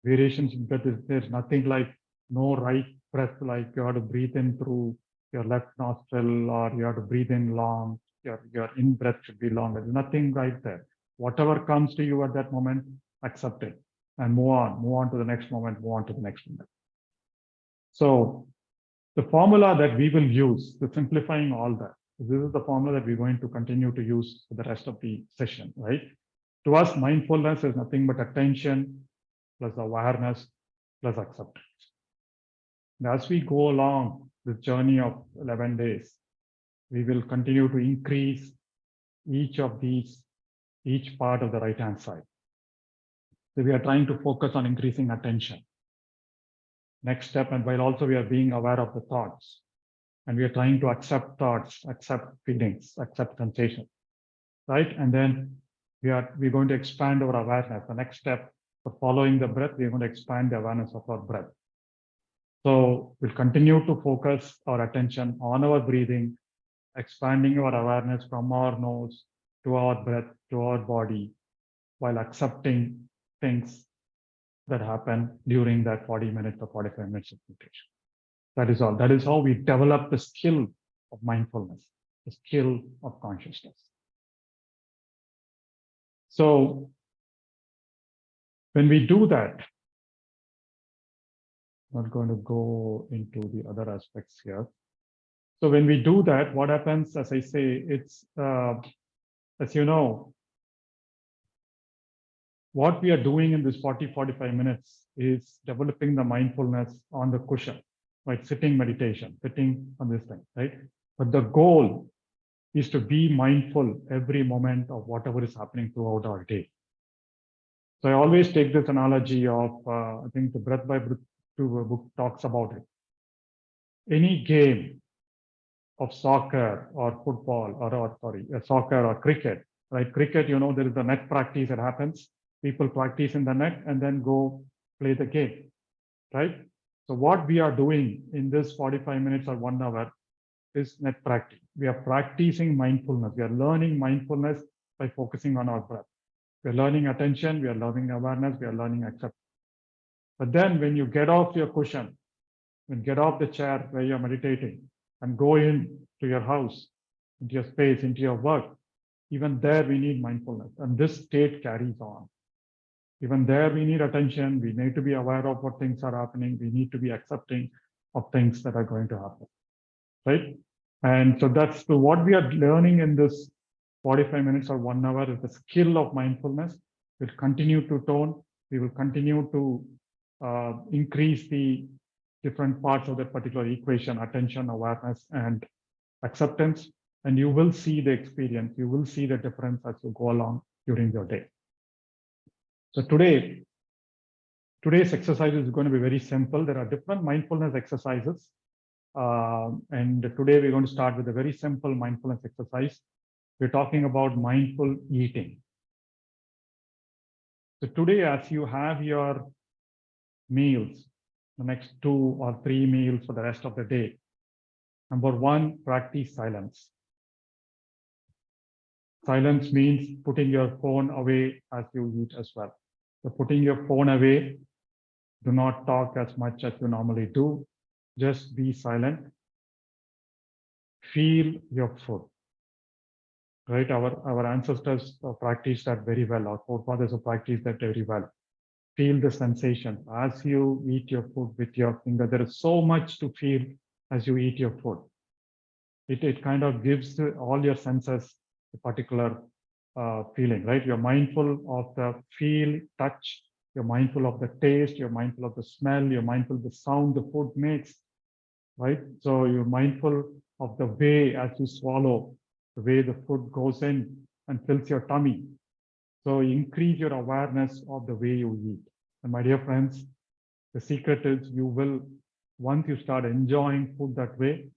Variations, but there's nothing like no right breath, like you have to breathe in through your left nostril or you have to breathe in long, your in breath should be long. There's nothing right there. Whatever comes to you at that moment, accept it and move on to the next moment, move on to the next moment. So the formula that we will use to simplifying all that, this is the formula that we're going to continue to use for the rest of the session, right? To us, mindfulness is nothing but attention plus awareness plus acceptance. And as we go along this journey of 11 days, we will continue to increase each part of the right-hand side. So we are trying to focus on increasing attention. Next step, and while also we are being aware of the thoughts, and we are trying to accept thoughts, accept feelings, accept sensations, right? And then we're going to expand our awareness. The next step for following the breath, we're going to expand the awareness of our breath. So we'll continue to focus our attention on our breathing, expanding our awareness from our nose to our breath, to our body, while accepting things that happen during that 40 minutes or 45 minutes of meditation. That is all. That is how we develop the skill of mindfulness, the skill of consciousness. So when we do that, I'm not going to go into the other aspects here. So when we do that, what happens, as I say, it's, as you know, what we are doing in this 40-45 minutes is developing the mindfulness on the cushion, right? Sitting meditation, sitting on this thing, right? But the goal is to be mindful every moment of whatever is happening throughout our day. So I always take this analogy of, I think the Breath by Breath book talks about it. Any game of soccer or football or soccer or cricket, right? Cricket, there is a net practice that happens. People practice in the net and then go play the game, right? So what we are doing in this 45 minutes or 1 hour is net practice. We are practicing mindfulness. We are learning mindfulness by focusing on our breath. We are learning attention. We are learning awareness. We are learning acceptance. But then when you get off your cushion, when get off the chair where you're meditating and go in to your house, into your space, into your work, even there we need mindfulness. And this state carries on. Even there we need attention. We need to be aware of what things are happening. We need to be accepting of things that are going to happen, right? And so that's what we are learning in this 45 minutes or 1 hour is the skill of mindfulness. We'll continue to tone. We will continue to increase the different parts of that particular equation, attention, awareness, and acceptance. And you will see the experience. You will see the difference as you go along during your day. So today's exercise is going to be very simple. There are different mindfulness exercises. And today we're going to start with a very simple mindfulness exercise. We're talking about mindful eating. So today, as you have your meals, the next 2 or 3 meals for the rest of the day, number 1, practice silence. Silence means putting your phone away as you eat as well. So putting your phone away, do not talk as much as you normally do. Just be silent. Feel your food. Right? Our ancestors practiced that very well. Our forefathers have practiced that very well. Feel the sensation as you eat your food with your finger. There is so much to feel as you eat your food. It kind of gives all your senses a particular feeling, right? You're mindful of the feel, touch. You're mindful of the taste. You're mindful of the smell. You're mindful of the sound the food makes, right? So you're mindful of the way as you swallow, the way the food goes in and fills your tummy. So increase your awareness of the way you eat. And my dear friends, the secret is you will, once you start enjoying food that way,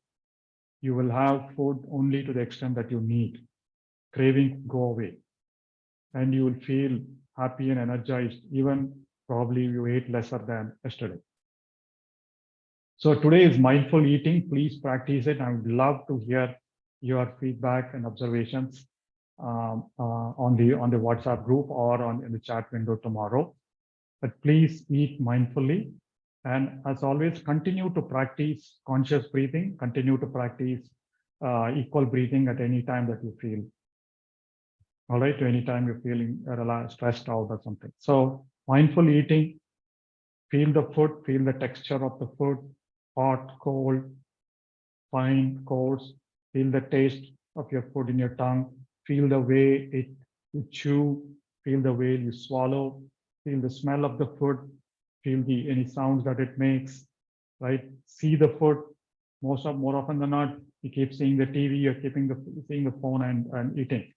you will have food only to the extent that you need. Cravings go away. And you will feel happy and energized, even probably you ate lesser than yesterday. So today is mindful eating. Please practice it. I would love to hear your feedback and observations on the WhatsApp group or in the chat window tomorrow. But please eat mindfully. And as always, continue to practice conscious breathing. Continue to practice equal breathing at any time that you feel. All right, to any time you're feeling stressed out or something. So mindful eating, feel the food, feel the texture of the food, hot, cold, fine, coarse, feel the taste of your food in your tongue, feel the way you chew, feel the way you swallow, feel the smell of the food, feel any sounds that it makes, right? See the food. More often than not, you keep seeing the TV, you're seeing the phone and eating.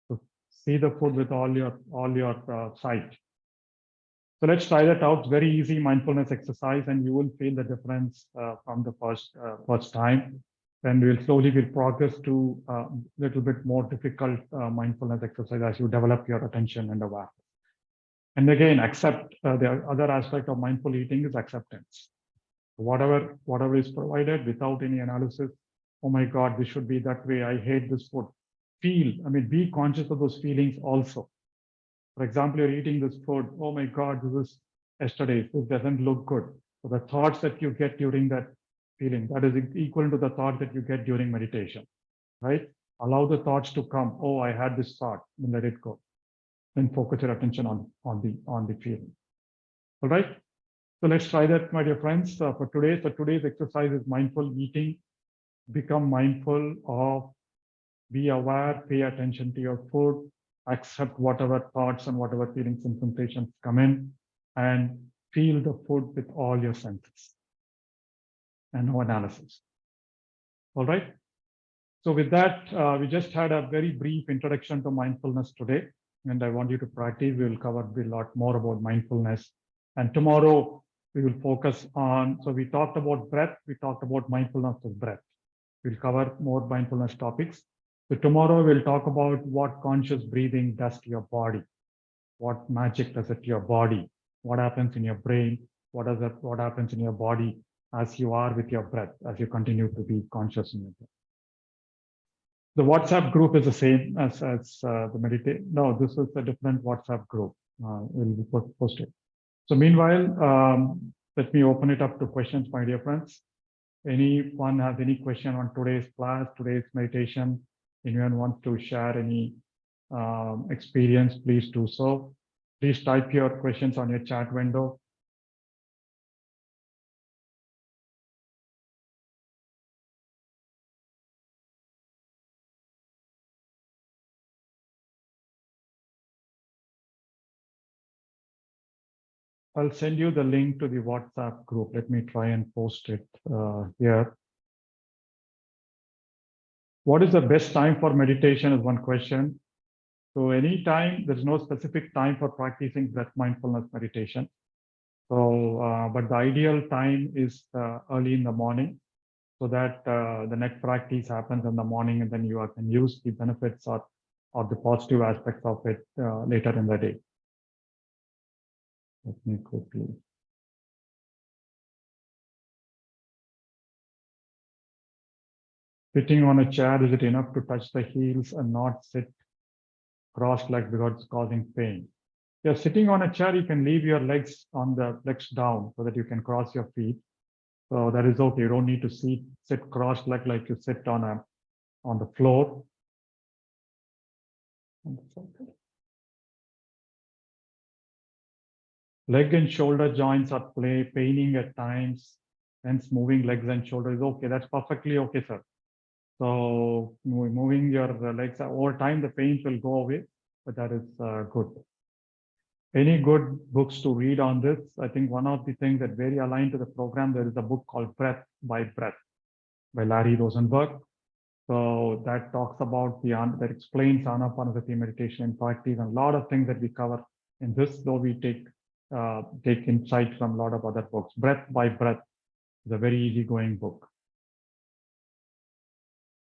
So see the food with all your sight. So let's try that out. Very easy mindfulness exercise, and you will feel the difference from the first time. And we'll progress to a little bit more difficult mindfulness exercise as you develop your attention and awareness. And again, accept the other aspect of mindful eating is acceptance. Whatever is provided without any analysis. Oh my God, this should be that way. I hate this food. Be conscious of those feelings also. For example, you're eating this food. Oh my God, this is yesterday. This doesn't look good. So the thoughts that you get during that feeling, that is equal to the thought that you get during meditation, right? Allow the thoughts to come. Oh, I had this thought, and let it go. Then focus your attention on the feeling. All right. So let's try that, my dear friends, for today. So today's exercise is mindful eating. Become mindful of, be aware, pay attention to your food. accept whatever thoughts and whatever feelings and sensations come in, and feel the food with all your senses and no analysis. All right. So with that, we just had a very brief introduction to mindfulness today, and I want you to practice. We will cover a lot more about mindfulness. And tomorrow we will focus on, so we talked about breath, we talked about mindfulness of breath. We'll cover more mindfulness topics. So tomorrow we'll talk about what conscious breathing does to your body. What magic does it to your body? What happens in your brain? What happens in your body as you are with your breath, as you continue to be conscious in your breath? The WhatsApp group is the same as the meditation. No, this is a different WhatsApp group. Will be posted. So meanwhile, let me open it up to questions, my dear friends. Anyone has any question on today's class, today's meditation? Anyone wants to share any experience, please do so. Please type your questions on your chat window. I'll send you the link to the WhatsApp group. Let me try and post it here. What is the best time for meditation is one question. So anytime, there's no specific time for practicing breath mindfulness meditation. So, but the ideal time is early in the morning, so that the next practice happens in the morning, and then you can use the benefits or the positive aspects of it later in the day. Let me quickly. Sitting on a chair, is it enough to touch the heels and not sit cross-legged because it's causing pain? Yeah, sitting on a chair, you can leave your legs down so that you can cross your feet. So that is okay. You don't need to sit cross-legged like you sit on the floor. Leg and shoulder joints are paining at times, hence moving legs and shoulders is okay. That's perfectly okay, sir. So moving your legs over time, the pains will go away, but that is good. Any good books to read on this? I think one of the things that very aligned to the program, there is a book called Breath by Breath by Larry Rosenberg. So that talks about that explains Anapanasati meditation in practice, and a lot of things that we cover in this, though we take insight from a lot of other books. Breath by Breath is a very easygoing book.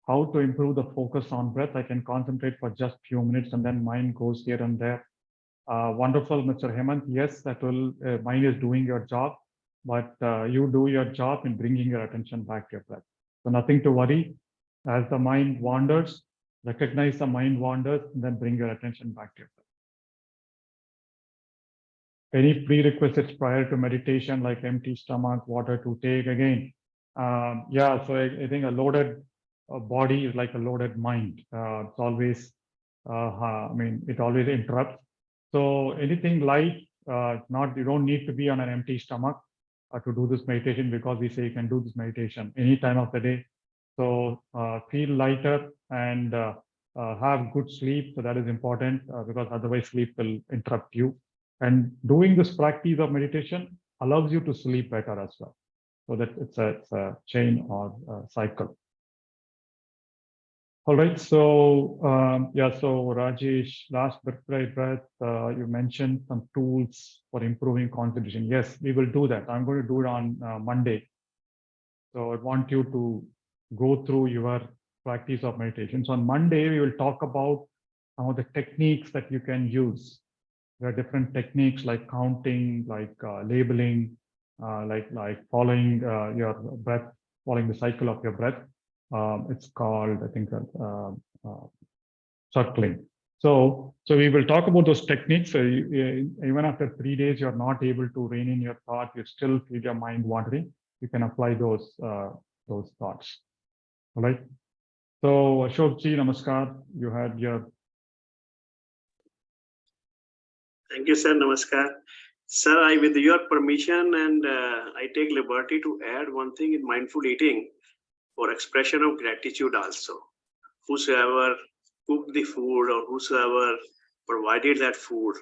How to improve the focus on breath? I can concentrate for just few minutes and then mind goes here and there. Wonderful, Mr. Hemant. Yes, that will, mind is doing your job, but you do your job in bringing your attention back to your breath. So nothing to worry. As the mind wanders, recognize the mind wanders, and then bring your attention back to your breath. Any prerequisites prior to meditation, like empty stomach, water to take? Again, yeah, so I think a loaded body is like a loaded mind. It's always, it always interrupts. So anything light, you don't need to be on an empty stomach to do this meditation, because we say you can do this meditation any time of the day. So feel lighter and have good sleep. So that is important because otherwise sleep will interrupt you. And doing this practice of meditation allows you to sleep better as well. So that it's a chain or cycle. All right, so yeah, so Rajesh, last breath, you mentioned some tools for improving concentration. Yes, we will do that. I'm going to do it on Monday. So I want you to go through your practice of meditation. So on Monday, we will talk about some of the techniques that you can use. There are different techniques like counting, like labeling, like following your breath, following the cycle of your breath. It's called, I think, circling. So we will talk about those techniques. So even after 3 days, you're not able to rein in your thought, you still feel your mind wandering. You can apply those thoughts. All right. So Ashokji, namaskar. You had your. Thank you, sir. Namaskar. Sir, with your permission, and I take liberty to add one thing in mindful eating for expression of gratitude also. Whosoever cooked the food or whosoever provided that food,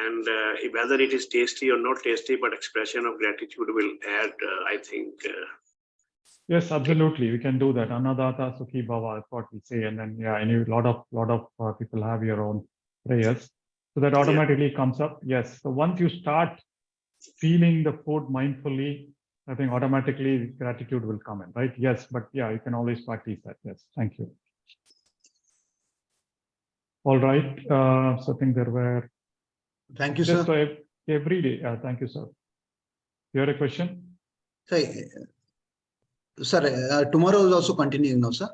and whether it is tasty or not tasty, but expression of gratitude will add, I think. Yes, absolutely. We can do that. Annadata Sukhi Bhava is what we say. And then, yeah, and lot of people have your own prayers. So that automatically comes up. Yes. So once you start feeling the food mindfully, I think automatically gratitude will come in, right? Yes. But yeah, you can always practice that. Yes. Thank you. All right. So I think there were. Thank you, just sir. Every day. Thank you, sir. You had a question? Sir, tomorrow is also continuing now, sir?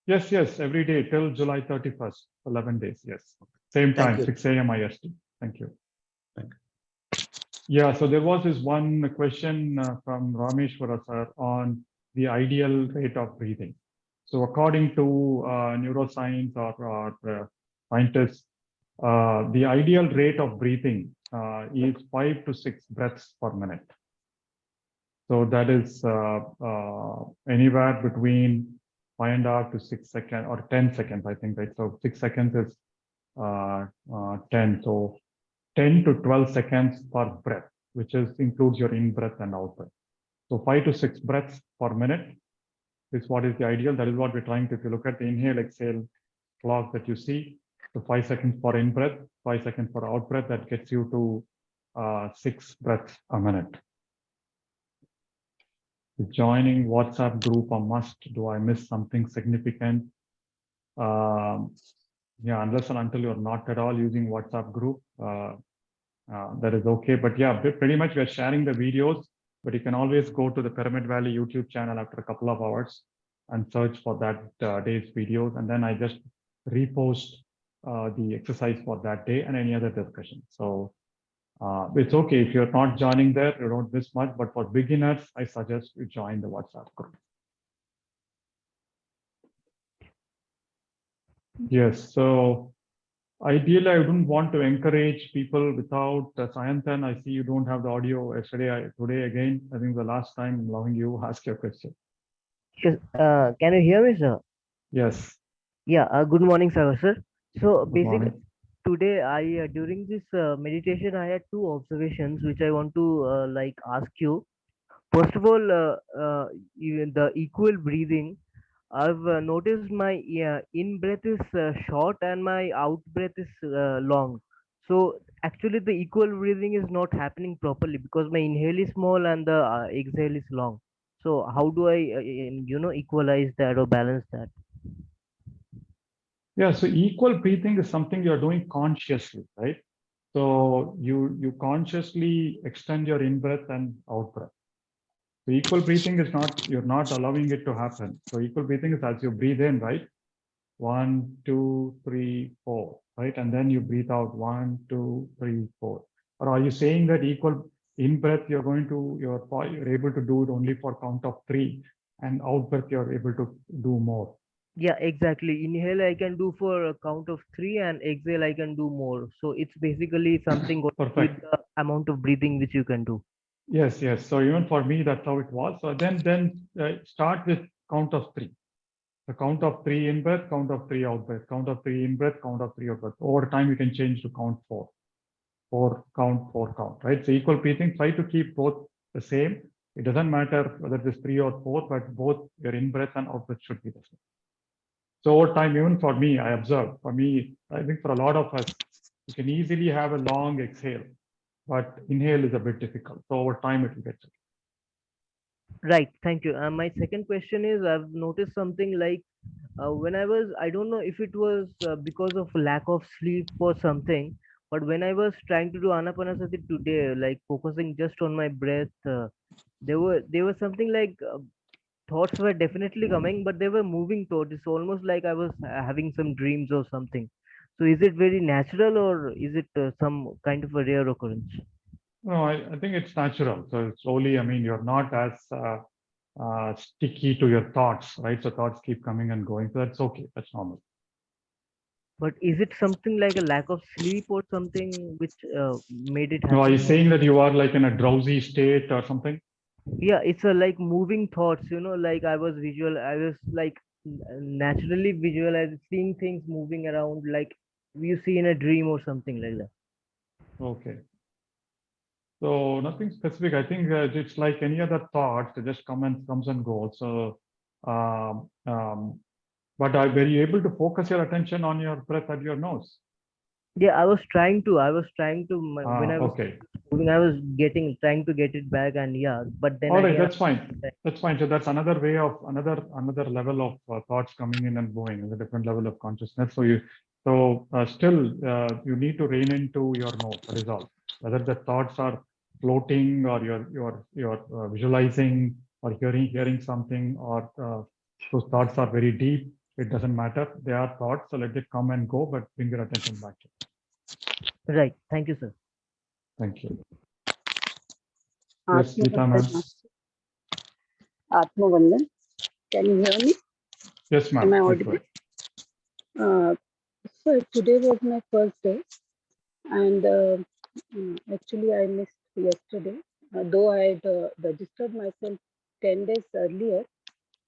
Yes, every day till July 31st, 11 days, yes. Same time, 6 a.m. IST. Thank you. Thank you. Yeah, so there was this one question from Rameshwara sir on the ideal rate of breathing. So according to neuroscience or scientists, the ideal rate of breathing is 5 to 6 breaths per minute. So that is anywhere between 5.5 to 6 seconds or 10 seconds, I think, right? So 6 seconds is 10. So 10 to 12 seconds per breath, which includes your in-breath and out-breath. So 5 to 6 breaths per minute is what is the ideal. That is what we're trying to, if you look at the inhale, exhale clock that you see, so 5 seconds for in-breath, 5 seconds for out-breath, that gets you to 6 breaths a minute. Joining WhatsApp group a must. Do I miss something significant? Yeah, unless and until you're not at all using WhatsApp group, that is okay. But yeah, pretty much we're sharing the videos, but you can always go to the Pyramid Valley YouTube channel after a couple of hours and search for that day's videos. And then I just repost the exercise for that day and any other discussion. So it's okay if you're not joining there, you don't miss much, but for beginners, I suggest you join the WhatsApp group. Yes, so ideally, I wouldn't want to encourage people without Sayantan. I see you don't have the audio today again. I think the last time I'm allowing you ask your question. Yes, can you hear me, sir? Yes. Yeah, good morning, sir. So Good basically, morning. today I during this meditation, I had two observations which I want to like ask you. First of all, even the equal breathing. I've noticed my in breath is short and my out breath is long. So actually, the equal breathing is not happening properly because my inhale is small and the exhale is long. So how do I, equalize that or balance that? Yeah, so equal breathing is something you're doing consciously, right? So you consciously extend your in-breath and out-breath. So equal breathing is not, you're not allowing it to happen. So equal breathing is as you breathe in, right? 1, 2, 3, 4, right? And then you breathe out 1, 2, 3, 4. Or are you saying that equal in breath you're able to do it only for count of 3, and out breath you're able to do more? Yeah, exactly. Inhale I can do for a count of 3 and exhale I can do more. So it's basically something with Perfect. the amount of breathing which you can do. Yes. So even for me, that's how it was. So then start with count of 3. The count of 3 in breath, count of 3 out breath, count of 3 in breath, count of 3 out breath. Over time, you can change to count 4. 4 count, right? So equal breathing, try to keep both the same. It doesn't matter whether it is 3 or 4, but both your in breath and out breath should be the same. So over time, even for me, I observe, for me, I think for a lot of us, you can easily have a long exhale, but inhale is a bit difficult. So over time, it will get better. Right, thank you. My second question is I've noticed something like when I don't know if it was because of lack of sleep or something, but when I was trying to do Anapanasati today, like focusing just on my breath, there was something like thoughts were definitely coming, but they were moving thoughts. It's almost like I was having some dreams or something. So is it very natural or is it some kind of a rare occurrence? No, I think it's natural. So slowly, I mean, you're not as sticky to your thoughts, right? So thoughts keep coming and going. So that's okay. That's normal. But is it something like a lack of sleep or something which made it No, are you happen? saying that you are like in a drowsy state or something? Yeah, it's a like moving thoughts, like I was like naturally visualizing seeing things moving around, like you see in a dream or something like that. Okay. So nothing specific. I think it's like any other thoughts. They just comes and goes. So, um, um, but were you able to focus your attention on your breath at your nose? Yeah, I was trying to, when I was Okay. moving, I was trying to get it back, and yeah, but then All right, again, that's fine. That's fine. So that's another way of another level of thoughts coming in and going, is a different level of consciousness. So still you need to rein into your nose. That is all. Whether the thoughts are floating or you're visualizing or hearing something, or those thoughts are very deep. It doesn't matter. They are thoughts. So let it come and go, but bring your attention back to it. right. Thank you, sir. Thank you. Yes, Geeta ma'am. Atmavandan. Can you hear me? Yes, ma'am. Am I Please go audible? ahead. So today was my first day, and actually I missed yesterday. Though I had registered myself 10 days earlier,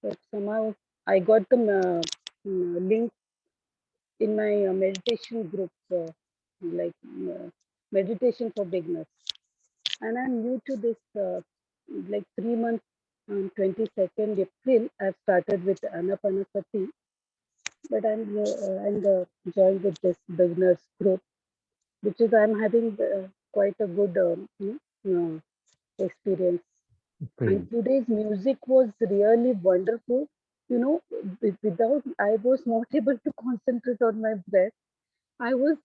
but somehow I got the link in my meditation group, like meditation for beginners, and I'm new to this. Like 3 months on 22nd April, I've started with Anapanasati, but I'm joined with this beginners group, which is I'm having quite a good experience. Okay. And today's music was really wonderful. You know, without I was not able to concentrate on my breath. I was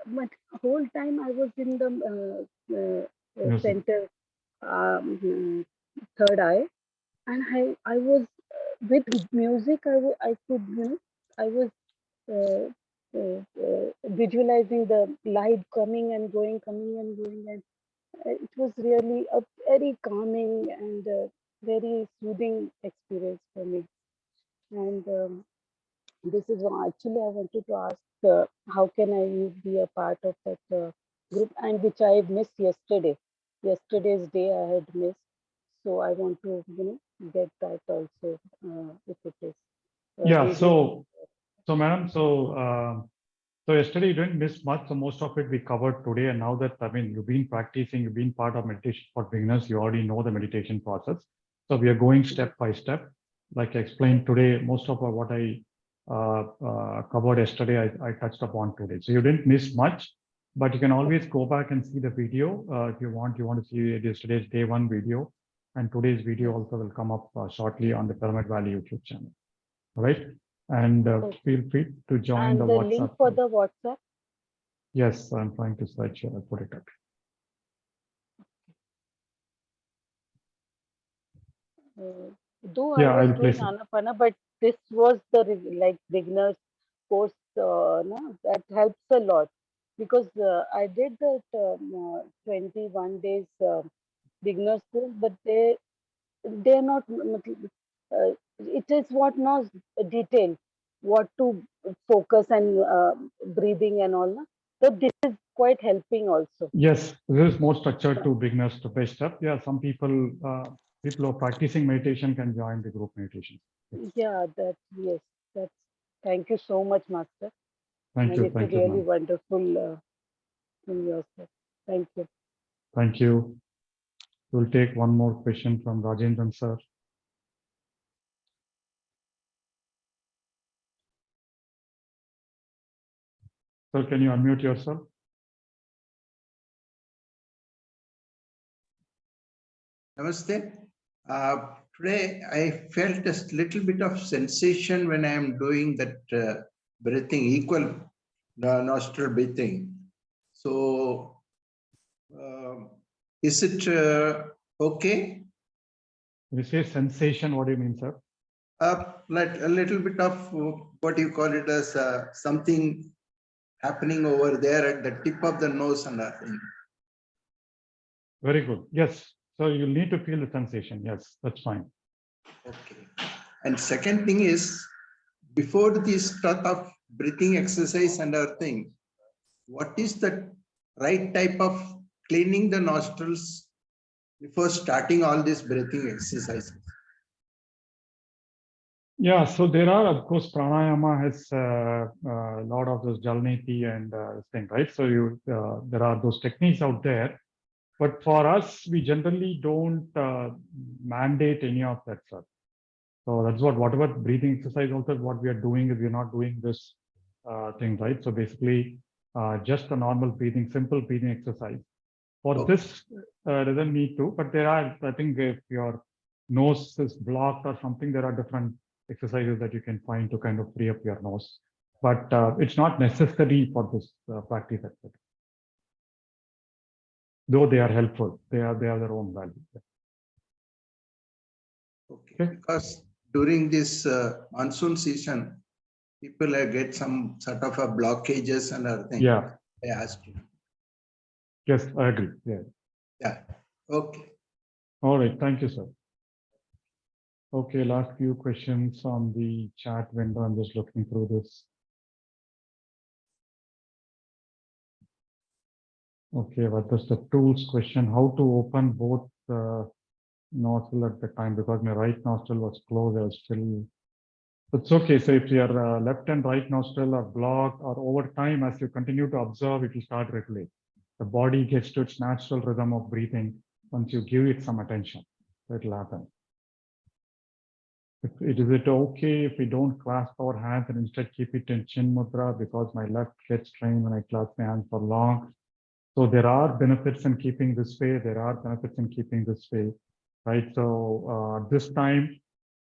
my whole time I was in the Music. center, third eye, and I was with music. I could I was visualizing the light coming and going, coming and going, and it was really a very calming and very soothing experience for me. And this is what actually I wanted to ask: how can I be a part of that group, and which I missed yesterday. Yesterday's day I had missed, so I want to get that also if it is Yeah. easy. So madam, so yesterday you didn't miss much. So most of it we covered today. And now that, I mean, you've been practicing, you've been part of meditation for beginners, you already know the meditation process. So we are going step by step. Like I explained today, most of what I covered yesterday, I touched upon today. So you didn't miss much, but you can always go back and see the video if you want. You want to see yesterday's day one video, and today's video also will come up shortly on the Pyramid Valley YouTube channel. All right. And feel free to join And the the WhatsApp link for group. the WhatsApp. Yes, I'm trying to search here. I'll put it up. Though I Yeah, was I'll doing place it. Anapana, but this was the like beginners course. No, that helps a lot because I did that 21 days beginners course, but they're not. It is what not detail, what to focus and breathing and all. No? So this is quite helping also. Yes, this is more structured to beginners to best step. Yeah, some people who are practicing meditation can join the group meditation. Yeah, that yes, that's. Thank you so much, Master. Thank And you. it's a Thank you, really ma'am. wonderful from your side. Thank you. Thank you. We'll take one more question from Rajendran sir. Sir, can you unmute yourself? Namaste. Today I felt a little bit of sensation when I am doing that breathing, equal nostril breathing. So, is it okay? When you say sensation, what do you mean, sir? Like a little bit of what you call it as something happening over there at the tip of the nose and thing. Very good. Yes. So you need to feel the sensation. Yes, that's fine. Okay. And second thing is, before this start of breathing exercise and other thing, what is the right type of cleaning the nostrils before starting all these breathing exercises? Yeah, so there are, of course, pranayama has a lot of those jalniti and this thing, right? So there are those techniques out there, but for us, we generally don't mandate any of that stuff. So that's whatever breathing exercise also what we are doing is we're not doing this thing, right? So basically, just a normal breathing, simple breathing exercise. For Okay. this, doesn't need to, but there are, I think if your nose is blocked or something, there are different exercises that you can find to kind of free up your nose. But it's not necessary for this practice, etc. Though they are helpful, they have their own value. Okay. Okay. Because during this monsoon season, people get some sort of a blockages and other things. Yeah. I asked you. Yes, I agree. Yeah. Yeah. Okay. All right. Thank you, sir. Okay, last few questions on the chat window. I'm just looking through this. Okay, what was the tools question? How to open both nostril at the time, because my right nostril was closed. I was still. It's okay. So if your left and right nostril are blocked, or over time, as you continue to observe, it will start regulate. The body gets to its natural rhythm of breathing once you give it some attention. It will happen. Is it okay if we don't clasp our hands and instead keep it in chin mudra, because my left gets strained when I clasp my hands for long? So there are benefits in keeping this way. There are benefits in keeping this way, right? So this time,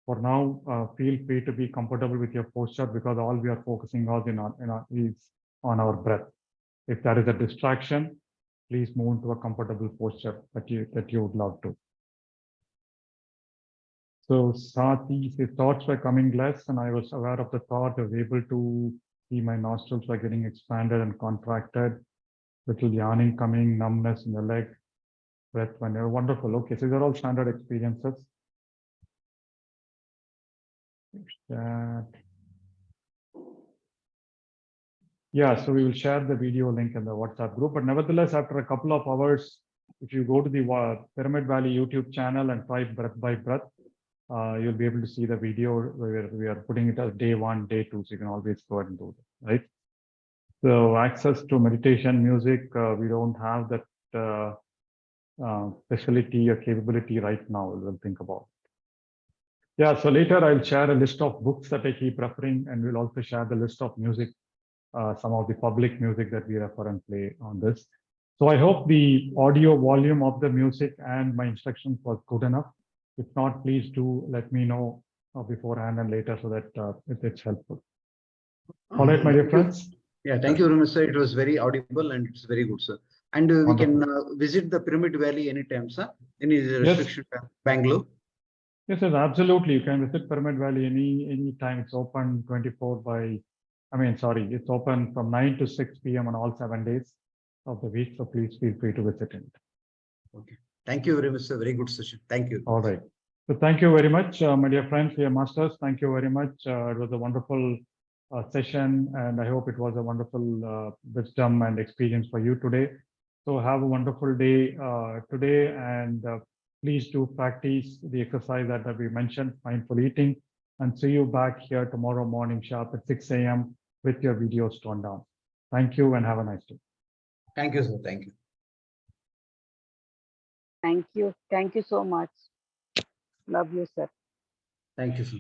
for now, feel free to be comfortable with your posture, because all we are focusing on is on our breath. If there is a distraction, please move into a comfortable posture that you would love to. So Sati, his thoughts were coming less, and I was aware of the thought. I was able to see my nostrils were getting expanded and contracted. Little yawning coming, numbness in the leg, breath when you're wonderful. Okay, so these are all standard experiences. That. Yeah, so we will share the video link in the WhatsApp group. But nevertheless, after a couple of hours, if you go to the Pyramid Valley YouTube channel and try breath by breath, you'll be able to see the video where we are putting it as day 1, day 2. So you can always go ahead and do it, right? So access to meditation music, we don't have that facility or capability right now. We'll think about. Yeah, so later I'll share a list of books that I keep referring, and we'll also share the list of music, some of the public music that we refer and play on this. So I hope the audio volume of the music and my instructions was good enough. If not, please do let me know beforehand and later, so that it's helpful. All right, my dear friends. Yeah, thank you very much, sir. It was very audible and it's very good, sir. And we can visit the Pyramid Valley anytime, sir. Any restriction? Yes. Bangalore? Yes, yes, absolutely. You can visit Pyramid Valley any time. It's open 24 by, it's open from 9 to 6 p.m. on all 7 days of the week. So please feel free to visit it. Okay. Thank you very much, sir. Very good session. Thank you. All right. So thank you very much, my dear friends, dear masters. Thank you very much. It was a wonderful session, and I hope it was a wonderful wisdom and experience for you today. So have a wonderful day today, and please do practice the exercise that we mentioned, mindful eating, and see you back here tomorrow morning sharp at 6 a.m. with your videos turned on. Thank you and have a nice day. Thank you, sir. Thank you. Thank you. Thank you so much. Love you, sir. Thank you, sir.